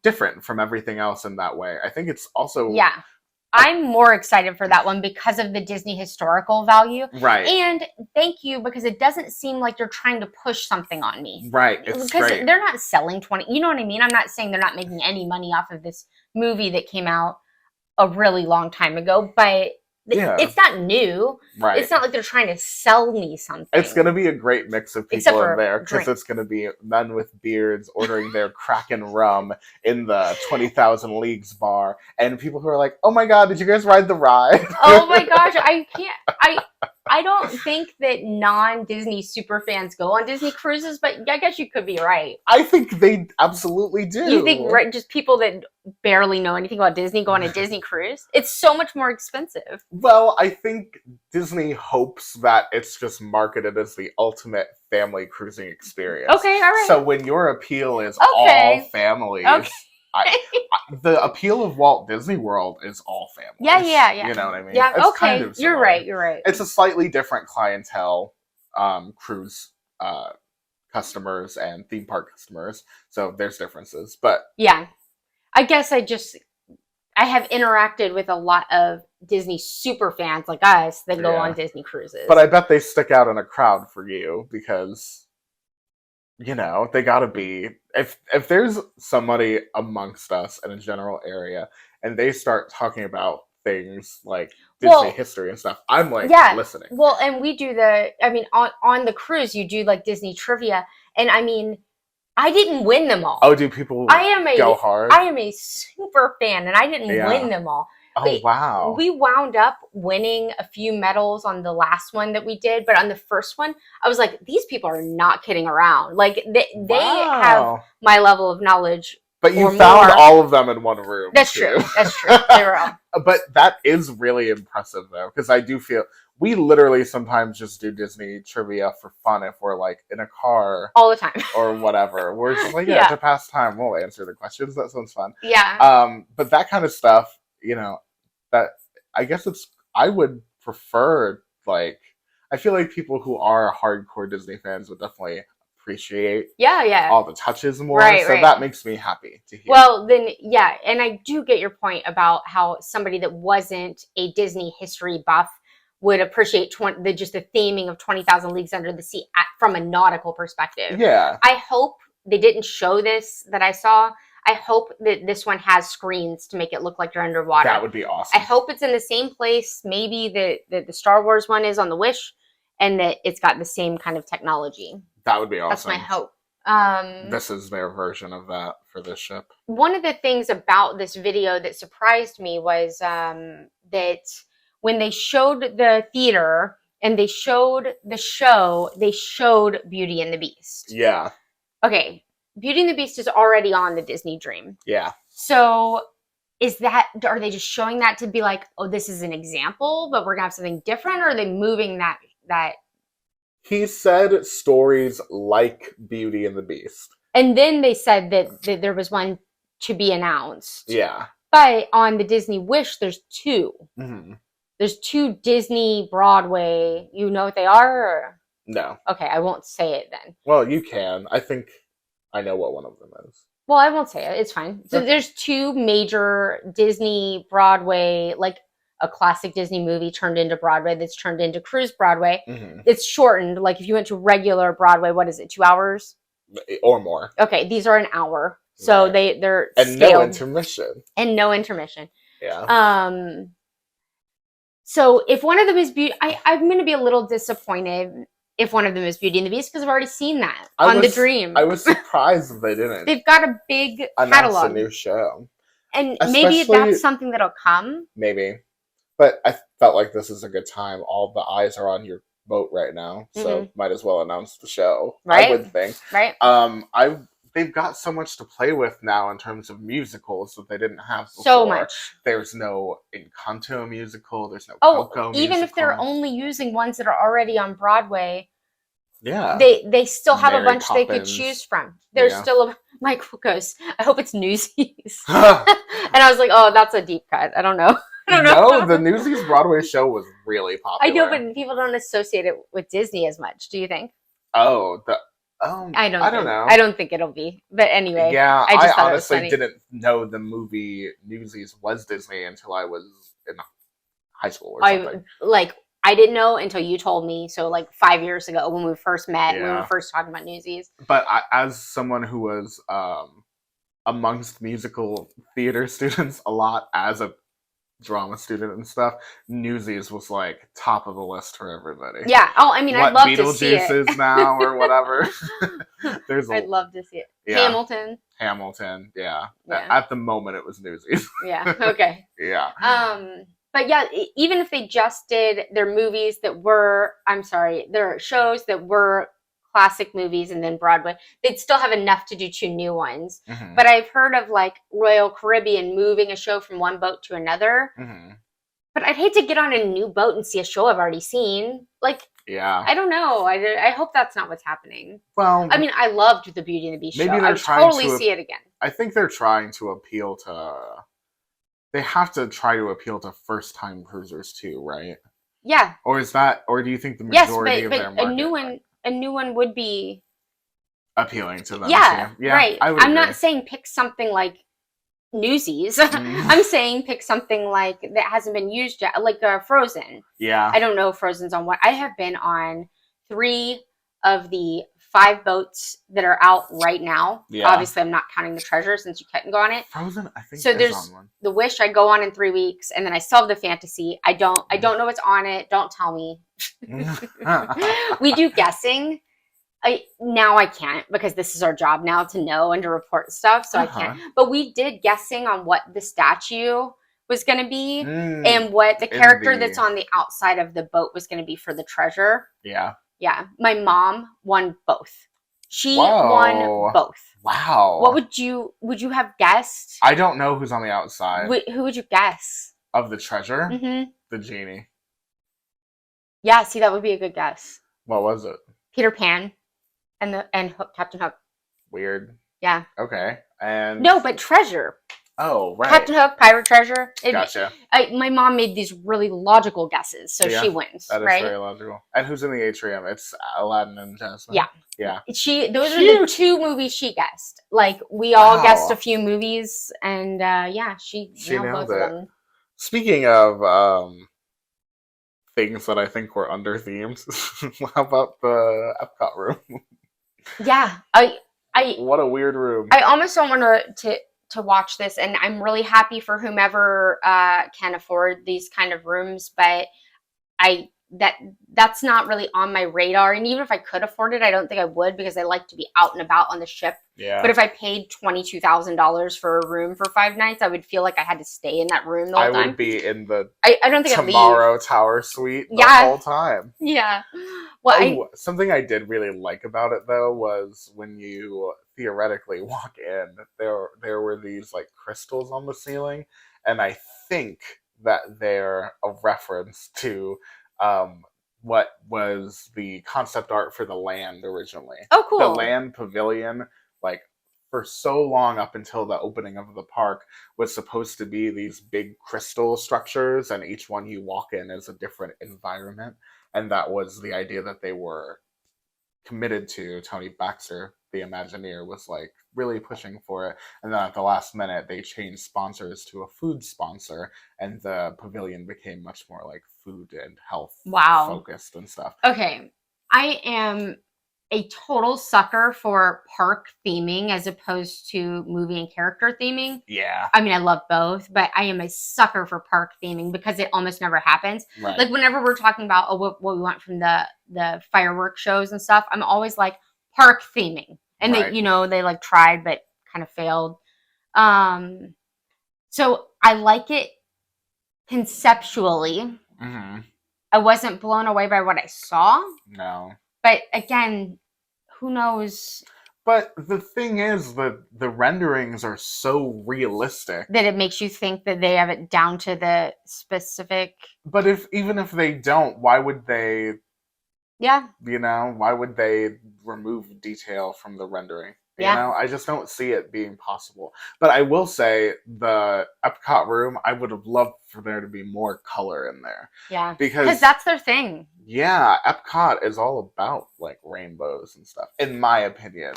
different from everything else in that way. I think it's also
I'm more excited for that one because of the Disney historical value.
Right.
And thank you, because it doesn't seem like you're trying to push something on me.
Right. It's
because
great.
They're not selling 20. You know what I mean? I'm not saying they're not making any money off of this movie that came out a really long time ago, but it's not new.
Right.
It's not like they're trying to sell me something.
It's going to be a great mix of people in there, because it's going to be men with beards ordering their Kraken rum in the 20,000 Leagues bar, and people who are like, oh my god, did you guys ride the ride?
Oh my gosh, I don't think that non-Disney super fans go on Disney cruises, but I guess you could be right.
I think they absolutely do.
You think just people that barely know anything about Disney go on a Disney cruise? It's so much more expensive.
Well, I think Disney hopes that it's just marketed as the ultimate family cruising experience.
Okay, all right.
So when your appeal is all families, the appeal of Walt Disney World is all families.
Yeah.
You know what I mean?
Yeah,
it's
okay.
Kind of
you're right.
It's a slightly different clientele, cruise customers and theme park customers. So there's differences, but
yeah, I guess I have interacted with a lot of Disney super fans like us that go on Disney cruises.
But I bet they stick out in a crowd for you because, you know, they gotta be. If there's somebody amongst us in a general area and they start talking about things like Disney history and stuff, I'm like listening.
Well, and we do on the cruise, you do like Disney trivia. And I mean, I didn't win them all.
Oh, do people go hard?
I am a super fan, and I didn't win them all.
Oh, wow.
We wound up winning a few medals on the last one that we did, but on the first one, I was like, these people are not kidding around. Like, they have my level of knowledge.
But you found all of them in one room.
That's true. They were all.
But that is really impressive, though, because I do feel we literally sometimes just do Disney trivia for fun if we're like in a car
all the time
or whatever. We're just like, to pass time, we'll answer the questions. That sounds fun.
Yeah.
But that kind of stuff, you know, that I guess I would prefer, like, I feel like people who are hardcore Disney fans would definitely appreciate all the touches more. So that makes me happy to hear.
Well, then, and I do get your point about how somebody that wasn't a Disney history buff would appreciate just the theming of 20,000 Leagues Under the Sea from a nautical perspective.
Yeah.
I hope they didn't show this that I saw. I hope that this one has screens to make it look like you're underwater.
That would be awesome.
I hope it's in the same place, maybe that the Star Wars one is on the Wish, and that it's got the same kind of technology.
That would be awesome.
That's my hope.
This is their version of that for this ship.
One of the things about this video that surprised me was that when they showed the theater and they showed the show, they showed Beauty and the Beast.
Yeah.
Okay, Beauty and the Beast is already on the Disney Dream.
Yeah.
So are they just showing that to be like, oh, this is an example, but we're gonna have something different, or are they moving that?
He said stories like Beauty and the Beast.
And then they said that there was one to be announced.
Yeah.
But on the Disney Wish, there's two.
Mm-hmm.
There's two Disney Broadway. You know what they are? Or?
No.
Okay, I won't say it then.
Well, you can. I think I know what one of them is.
Well, I won't say it. It's fine. So there's two major Disney Broadway, like a classic Disney movie turned into Broadway that's turned into Cruise Broadway. Mm-hmm. It's shortened. Like if you went to regular Broadway, what is it, 2 hours?
Or more.
Okay, these are an hour. So
right.
they're
and
scaled.
No intermission.
And no intermission.
Yeah.
So if one of them is Beauty, I'm going to be a little disappointed if one of them is Beauty and the Beast, because I've already seen that on the Dream.
I was surprised that they didn't.
They've got a big catalog.
A new show.
And maybe that's something that'll come.
Maybe. But I felt like this is a good time. All the eyes are on your boat right now, so might as well announce the show.
Right.
I would think.
Right.
They've got so much to play with now in terms of musicals that they didn't have before.
So much.
There's no Encanto musical. There's no Coco musical.
Even if they're only using ones that are already on Broadway,
yeah,
they still have
Mary
a bunch
Poppins.
They could choose from. There's still Michael goes, I hope it's Newsies. And I was like, oh, that's a deep cut. I don't know.
No, the Newsies Broadway show was really popular.
I know, but people don't associate it with Disney as much. Do you think?
Oh,
I don't know. I don't think it'll be. But anyway.
Yeah, I honestly didn't know the movie Newsies was Disney until I was in high school or something.
I didn't know until you told me. So 5 years ago when we first met, when we were first talking about Newsies.
But as someone who was amongst musical theater students a lot as a drama student and stuff, Newsies was top of the list for everybody.
Yeah. Oh, I mean, I'd love to see it.
Beetlejuice is now or whatever.
I'd love to see it.
Yeah.
Hamilton.
Yeah. At the moment, it was Newsies.
Yeah. Okay.
Yeah.
But yeah, even if they just did their movies that were, their shows that were classic movies and then Broadway, they'd still have enough to do two new ones. Mm-hmm. But I've heard of Royal Caribbean moving a show from one boat to another. Mm-hmm. But I'd hate to get on a new boat and see a show I've already seen.
Yeah.
I don't know. I hope that's not what's happening.
Well,
I mean, I loved the Beauty and the Beast show.
Maybe
I would totally see it again.
I think they're trying to appeal to... They have to try to appeal to first-time cruisers too, right? Yeah. Or do you think the majority of their market...
A new one would be
appealing to them.
Yeah,
too. Yeah,
right. I'm not saying pick something like Newsies. I'm saying pick something that hasn't been used yet, like Frozen.
Yeah.
I don't know if Frozen's on what. I have been on 3 of the 5 boats that are out right now. Yeah. Obviously, I'm not counting the Treasure since you couldn't go on it.
Frozen, I think.
So there's on one. The Wish I go on in 3 weeks, and then I still have the Fantasy. I don't know what's on it. Don't tell me. We do guessing. Now I can't because this is our job now to know and to report stuff, so I can't. But we did guessing on what the statue was going to be and what the character that's on the outside of the boat was going to be for the Treasure.
Yeah.
Yeah. My mom won both. She won both.
Wow.
What would you have guessed?
I don't know who's on the outside.
Who would you guess?
Of the Treasure?
Mm-hmm.
The genie.
Yeah, see, that would be a good guess.
What was it?
Peter Pan and Hook, Captain Hook.
Weird.
Yeah.
Okay. And
no, but Treasure.
Oh, right.
Captain Hook, Pirate Treasure.
Gotcha.
My mom made these really logical guesses, so she wins.
That is
right?
very logical. And who's in the atrium? It's Aladdin and Jasmine.
Yeah.
Yeah.
Those are the 2 movies she guessed. We all guessed a few movies, and she nailed both of them.
Speaking of things that I think were under themes, how about the Epcot room?
Yeah,
what a weird room.
I almost don't want to to watch this, and I'm really happy for whomever can afford these kind of rooms, but I that's not really on my radar. And even if I could afford it, I don't think I would, because I like to be out and about on the ship.
Yeah.
But if I paid $22,000 for a room for 5 nights, I would feel like I had to stay in that room the whole time.
I would be in the
I don't think
Tomorrow Tower suite the whole time.
Yeah. Well,
something I did really like about it though was when you theoretically walk in, there were these like crystals on the ceiling, and I think that they're a reference to what was the concept art for the land originally.
Oh, cool.
The land pavilion, like for so long up until the opening of the park, was supposed to be these big crystal structures, and each one you walk in is a different environment. And that was the idea that they were committed to. Tony Baxter, the Imagineer, was like really pushing for it. And then at the last minute, they changed sponsors to a food sponsor, and the pavilion became much more like food and health focused and stuff.
Okay. I am a total sucker for park theming as opposed to movie and character theming.
Yeah.
I mean, I love both, but I am a sucker for park theming because it almost never happens.
Right.
Like whenever we're talking about what we want from the fireworks shows and stuff, I'm always like park theming. And
right.
they like tried but kind of failed. So I like it conceptually.
Mm-hmm.
I wasn't blown away by what I saw.
No.
But again, who knows?
But the thing is that the renderings are so realistic
that it makes you think that they have it down to the specific.
But even if they don't, why would they?
Yeah.
Why would they remove detail from the rendering?
Yeah.
I just don't see it being possible. But I will say the Epcot room, I would have loved for there to be more color in there.
Yeah.
Because
that's their thing.
Yeah, Epcot is all about like rainbows and stuff, in my opinion.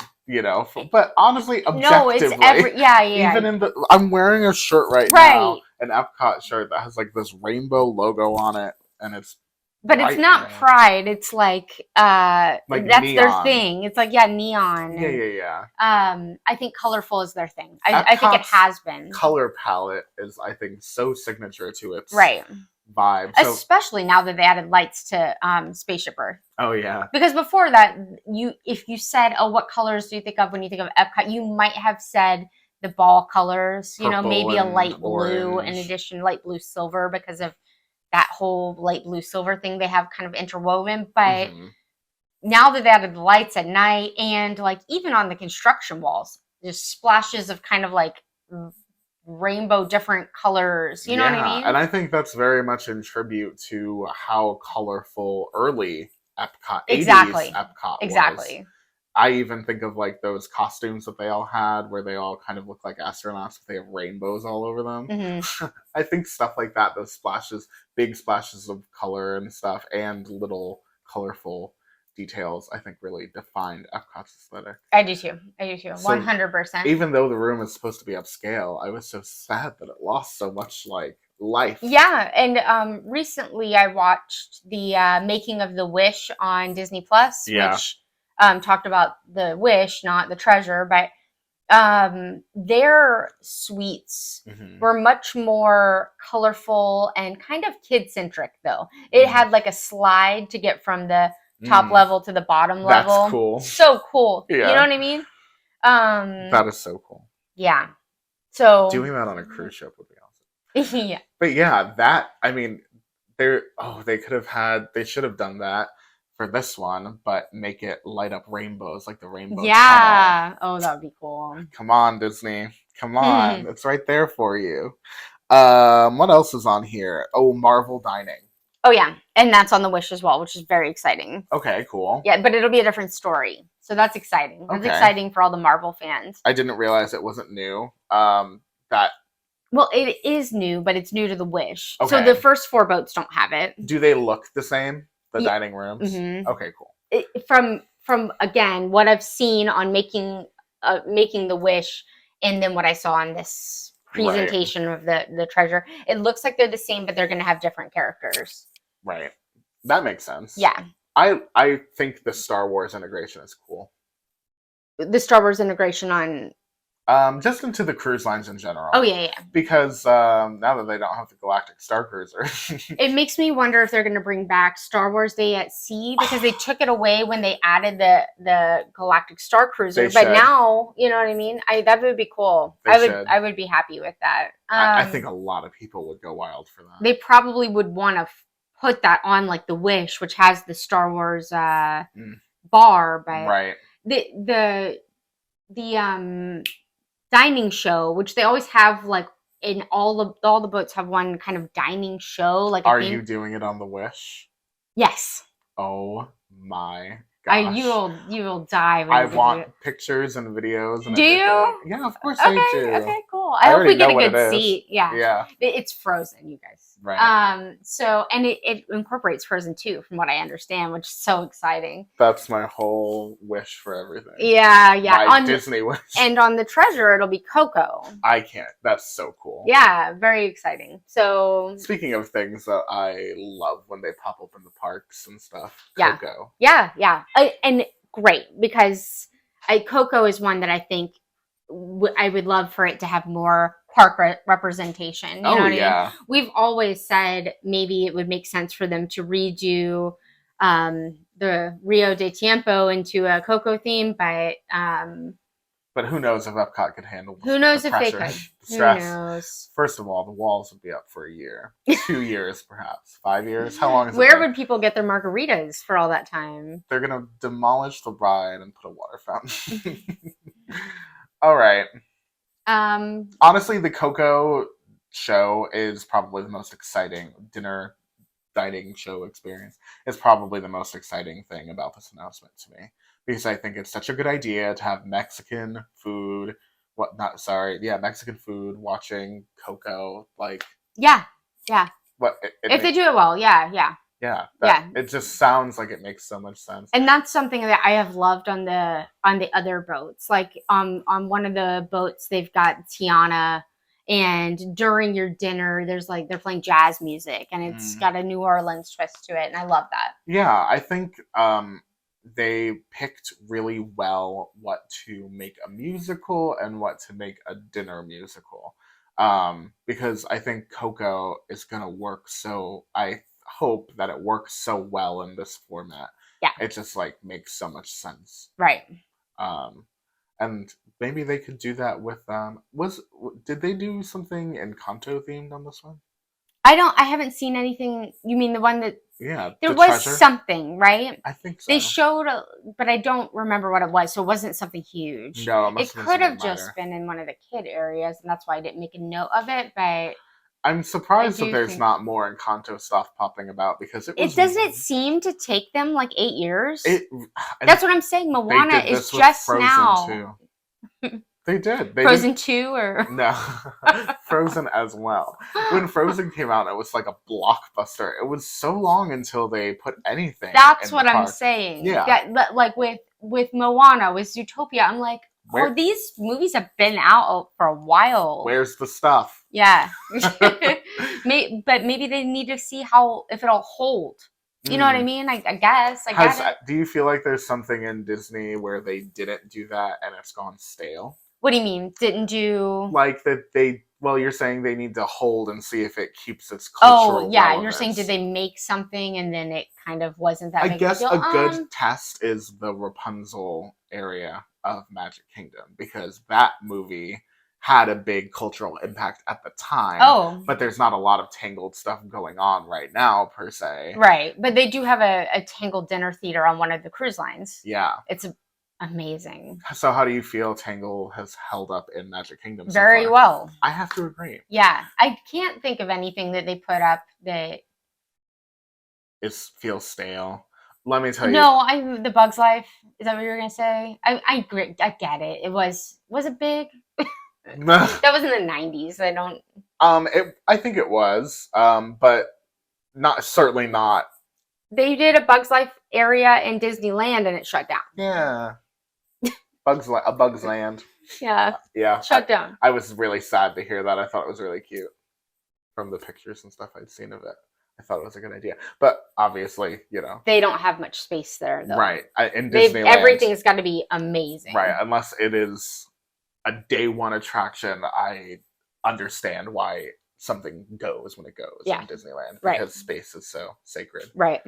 But honestly, objectively, even I'm wearing a shirt right now, an Epcot shirt that has like this rainbow logo on it, and it's.
But it's not Pride. It's like that's neon. Their thing. It's like neon.
Yeah.
I think colorful is their thing. I think it has been.
Color palette is, I think, so signature to its vibe,
especially now that they added lights to Spaceship Earth.
Oh yeah.
Because before that, if you said, "Oh, what colors do you think of when you think of Epcot?" you might have said the ball colors.
Purple,
maybe a light blue
orange.
in addition, light blue silver, because of that whole light blue silver thing they have kind of interwoven. But now that they added the lights at night, and like even on the construction walls, there's splashes of kind of like rainbow different colors. You know what I mean?
And I think that's very much in tribute to how colorful early Epcot, 80s Epcot was. I even think of like those costumes that they all had, where they all kind of look like astronauts, but they have rainbows all over them. I think stuff like that, those splashes, big splashes of color and stuff, and little colorful details, I think really defined Epcot's aesthetic.
I do too. 100%.
Even though the room is supposed to be upscale, I was so sad that it lost so much like life.
Yeah, and recently I watched the Making of the Wish on Disney Plus, which talked about the wish, not the treasure, but their suites were much more colorful and kind of kid-centric, though. It had like a slide to get from the top level to the bottom level.
That's cool.
So cool. Yeah. You know what I mean?
That is so cool.
Yeah. So
doing that on a cruise ship would be awesome.
Yeah.
But they should have done that for this one, but make it light up rainbows like the rainbow.
Yeah. Oh, that would be cool.
Come on, Disney. Come on. It's right there for you. What else is on here? Oh, Marvel Dining.
Oh, yeah. And that's on the Wish as well, which is very exciting.
Okay, cool.
Yeah, but it'll be a different story. So that's exciting. That's exciting for all the Marvel fans.
I didn't realize it wasn't new.
Well, it is new, but it's new to the Wish. Okay. So the first 4 boats don't have it.
Do they look the same? The dining rooms? Okay, cool.
From again, what I've seen on Making the Wish, and then what I saw on this presentation of the treasure, it looks like they're the same, but they're going to have different characters.
Right. That makes sense.
Yeah.
I think the Star Wars integration is cool.
The Star Wars integration on
Just into the cruise lines in general.
Oh yeah, yeah.
Because now that they don't have the Galactic Star Cruiser,
It makes me wonder if they're going to bring back Star Wars Day at Sea, because they took it away when they added the Galactic Star Cruiser.
They
But
should.
now, you know what I mean? That would be cool.
They should.
I would be happy with that.
I think a lot of people would go wild for that.
They probably would want to put that on like the Wish, which has the Star Wars bar, but
Right.
the dining show, which they always have, like in all the boats have one kind of dining show. Like,
Are you doing it on the Wish?
Yes.
Oh my gosh!
You will die. When
I
you
want pictures and videos. And
do
everything.
you?
Yeah, of course
Okay.
I do.
Okay. Cool. I hope we get a good seat. Yeah.
Yeah.
It's Frozen, you guys.
Right.
So, and it incorporates Frozen 2, from what I understand, which is so exciting.
That's my whole wish for everything.
Yeah, yeah.
My Disney wish.
And on the treasure, it'll be Coco.
I can't. That's so cool.
Yeah, very exciting. So,
speaking of things that I love when they pop up in the parks and stuff,
yeah.
Coco.
Yeah, yeah. And great, because Coco is one that I think I would love for it to have more park representation. You know what I mean? We've always said maybe it would make sense for them to redo the Rio de Tiempo into a Coco theme,
but who knows if Epcot could handle
who knows
the
if
pressure,
they could.
the stress.
Who knows?
First of all, the walls would be up for a year, 2 years, perhaps 5 years. How long is it?
Where would people get their margaritas for all that time?
They're gonna demolish the ride and put a water fountain. All right. Honestly, the Coco show is probably the most exciting dinner dining show experience. It's probably the most exciting thing about this announcement to me, because I think it's such a good idea to have Mexican food. Mexican food watching Coco. Like,
yeah.
What
if they do it well, yeah.
It just sounds like it makes so much sense. And
that's something that I have loved on the other boats. Like on one of the boats, they've got Tiana, and during your dinner, there's like they're playing jazz music, and it's got a New Orleans twist to it, and I love that.
Yeah, I think they picked really well what to make a musical and what to make a dinner musical. Because I think Coco is gonna work, so I hope that it works so well in this format.
Yeah.
It just like makes so much sense.
Right.
And maybe they could do that with did they do something Encanto themed on this one?
I haven't seen anything. You mean the one that there was treasure? Something, right?
I think so.
They showed but I don't remember what it was, so it wasn't something huge.
No,
it could have just been in one of the kid areas, and that's why I didn't make a note of it, but
I'm surprised that there's not more Encanto stuff popping about, because it
doesn't seem to take them like 8 years. That's what I'm saying. Moana is just Frozen now.
Too. They did.
Frozen 2 or
no, Frozen as well. When Frozen came out, it was like a blockbuster. It was so long until they put anything.
That's what I'm saying. Yeah, like with Moana, with Zootopia, I'm like, these movies have been out for a while.
Where's the stuff?
Yeah. But maybe they need to see if it'll hold. You know what I mean? I guess.
Do you feel like there's something in Disney where they didn't do that and it's gone stale?
What do you mean? Didn't do...
Like that you're saying they need to hold and see if it keeps its cultural relevance.
You're saying did they make something and then it kind of wasn't that
I
big
guess
a deal?
A good test is the Rapunzel area of Magic Kingdom, because that movie had a big cultural impact at the time.
Oh.
But there's not a lot of Tangled stuff going on right now, per se.
Right. But they do have a Tangled dinner theater on one of the cruise lines.
Yeah.
It's amazing.
So how do you feel Tangled has held up in Magic Kingdom so
Very
far?
well.
I have to agree.
Yeah. I can't think of anything that they put up that...
It feels stale. Let me tell you.
No, the Bug's Life. Is that what you were gonna say? I get it. It was it big? That was in the 90s. I don't.
I think it was. But certainly not.
They did a Bug's Life area in Disneyland and it shut down.
Yeah. A Bug's Land.
Yeah.
Yeah.
Shut down.
I was really sad to hear that. I thought it was really cute from the pictures and stuff I'd seen of it. I thought it was a good idea, but obviously,
they don't have much space there, though.
Right, in Disneyland,
everything's got to be amazing.
Right, unless it is a day one attraction, I understand why something goes when it goes
Yeah.
in Disneyland
Right.
because space is so sacred.
Right.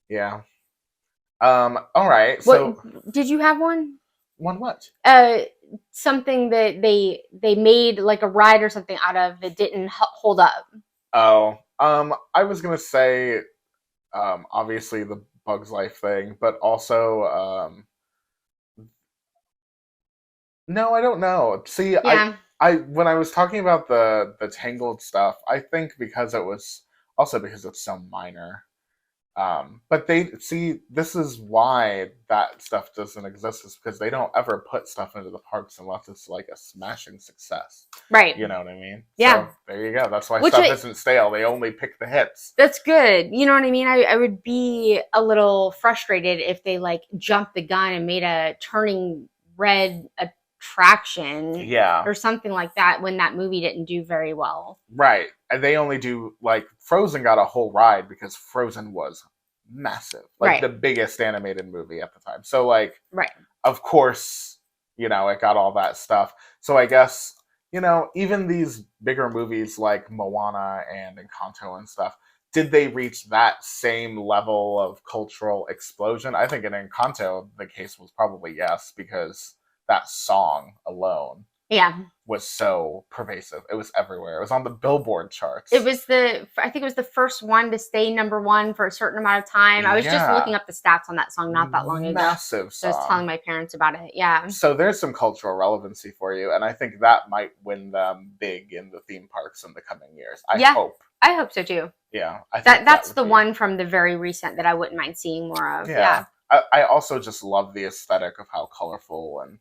Yeah. All right.
What
So
did you have one?
one what?
Uh, something that they made like a ride or something out of that didn't hold up.
Oh, I was gonna say, obviously the Bugs Life thing, but also, no, I don't know. See,
Yeah.
when I was talking about the Tangled stuff, I think because it was also because it's so minor. But they see this is why that stuff doesn't exist is because they don't ever put stuff into the parks unless it's like a smashing success.
Right.
You know what I mean?
Yeah.
So there you go. That's why
Which
stuff isn't stale. They only pick the hits.
that's good. You know what I mean? I would be a little frustrated if they like jumped the gun and made a turning red attraction
Yeah.
or something like that when that movie didn't do very well.
Right. And they only do like Frozen got a whole ride because Frozen was massive. Like
Right.
the biggest animated movie at the time. So like
Right.
of course, it got all that stuff. So I guess, even these bigger movies like Moana and Encanto and stuff, did they reach that same level of cultural explosion? I think in Encanto, the case was probably yes, because that song alone
Yeah.
was so pervasive. It was everywhere. It was on the Billboard charts.
It was I think it was the first one to stay number one for a certain amount of time. I was just
Yeah.
looking up the stats on that song not that long ago.
Massive
So I was
song.
telling my parents about it. Yeah.
So there's some cultural relevancy for you, and I think that might win them big in the theme parks in the coming years. I hope.
I hope so too.
Yeah, I think
That's
would
the
be...
one from the very recent that I wouldn't mind seeing more of.
Yeah. I also just love the aesthetic of how colorful and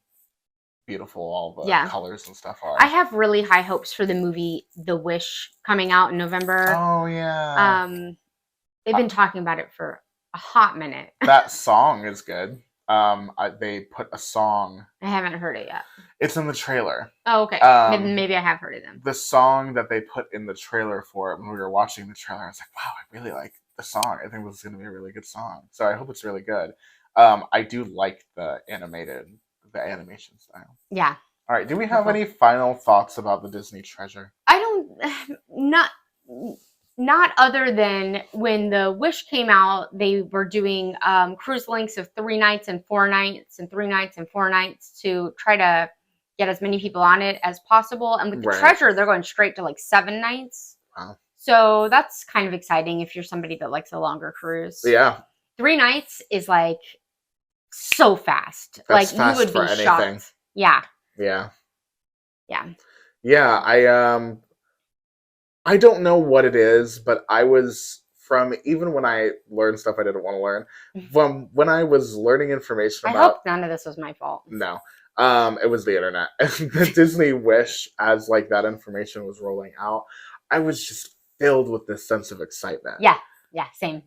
beautiful all the colors and stuff are.
I have really high hopes for the movie The Wish coming out in November.
Oh yeah.
They've been talking about it for a hot minute.
That song is good. They put a song.
I haven't heard it yet.
It's in the trailer.
Oh, okay. Maybe I have heard it then.
The song that they put in the trailer for it when we were watching the trailer, I was like, wow, I really like the song. I think this is going to be a really good song. So I hope it's really good. I do like the animation style.
Yeah.
All right. Do we have any final thoughts about the Disney treasure?
I don't, not other than when the Wish came out, they were doing cruise links of 3 nights and 4 nights and 3 nights and 4 nights to try to get as many people on it as possible. And with the treasure, they're going straight to like 7 nights.
Wow.
So that's kind of exciting if you're somebody that likes a longer cruise.
Yeah.
3 nights is like so fast.
That's
like
fast
you would
for
be
anything.
shocked. Yeah.
Yeah.
Yeah.
Yeah. I don't know what it is, but I was even when I learned stuff I didn't want to learn, from when I was learning information about.
I hope none of this was my fault.
No. It was the internet. The Disney Wish, as like that information was rolling out, I was just filled with this sense of excitement.
Yeah, same.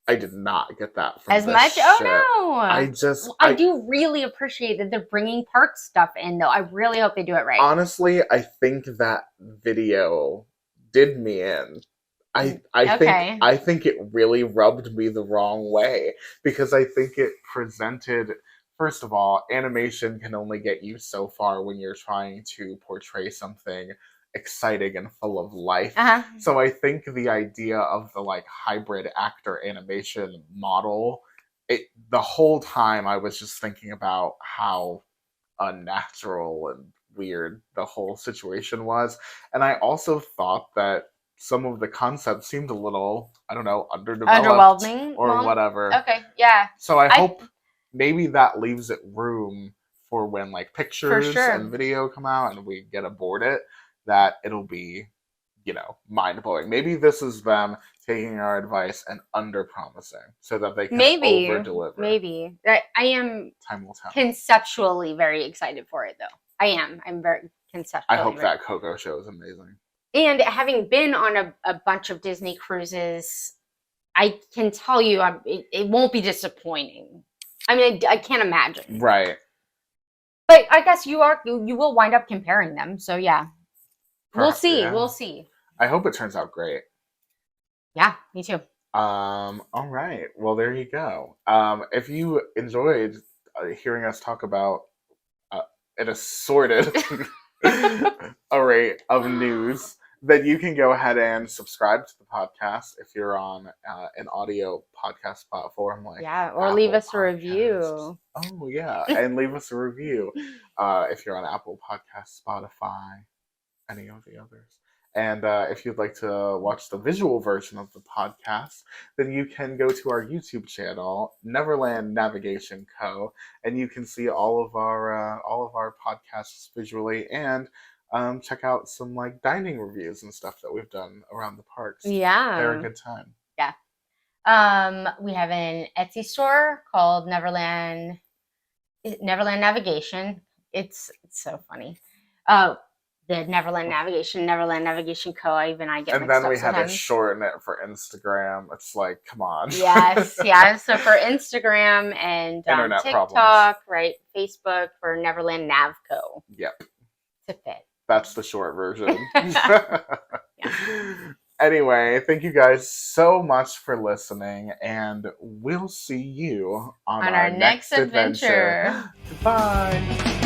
I did not get that from
as much.
ship.
Oh
no!
I do really appreciate that they're bringing park stuff in, though. I really hope they do it right.
Honestly, I think that video did me in. I think it really rubbed me the wrong way because I think it presented. First of all, animation can only get you so far when you're trying to portray something exciting and full of life. So I think the idea of the like hybrid actor animation model, the whole time I was just thinking about how unnatural and weird the whole situation was. And I also thought that some of the concepts seemed a little, I don't know, underwhelming or whatever.
Okay, yeah.
So I hope maybe that leaves it room for when like pictures and video come out and we get aboard it, that it'll be, mind-blowing. Maybe this is them taking our advice and under-promising so that they can over-deliver.
Maybe. I am
Time will tell.
Conceptually very excited for it, though. I am. I'm very conceptually.
I hope that Coco show is amazing.
And having been on a bunch of Disney cruises, I can tell you it won't be disappointing. I mean, I can't imagine.
Right.
But I guess you will wind up comparing them. So yeah. We'll see. Yeah. We'll see.
I hope it turns out great.
Yeah, me too.
All right. Well, there you go. If you enjoyed hearing us talk about an assorted array of news, then you can go ahead and subscribe to the podcast if you're on an audio podcast platform like
or leave
Apple
us a
Podcasts.
review.
Oh yeah, and leave us a review if you're on Apple Podcasts, Spotify, any of the others. And if you'd like to watch the visual version of the podcast, then you can go to our YouTube channel, Neverland Navigation Co., and you can see all of our podcasts visually, and check out some like dining reviews and stuff that we've done around the parks.
Yeah,
they're a good time.
Yeah. We have an Etsy store called Neverland Navigation. It's so funny. The Neverland Navigation Co. I get mixed up.
And then we
sometimes.
had to shorten it for Instagram. It's like, come on.
Yes, yeah. So for Instagram and
Internet
TikTok,
problems.
right? Facebook for Neverland Navco.
Yep.
To fit.
That's the short version.
Yeah.
Anyway, thank you guys so much for listening, and we'll see you on our next adventure. Goodbye.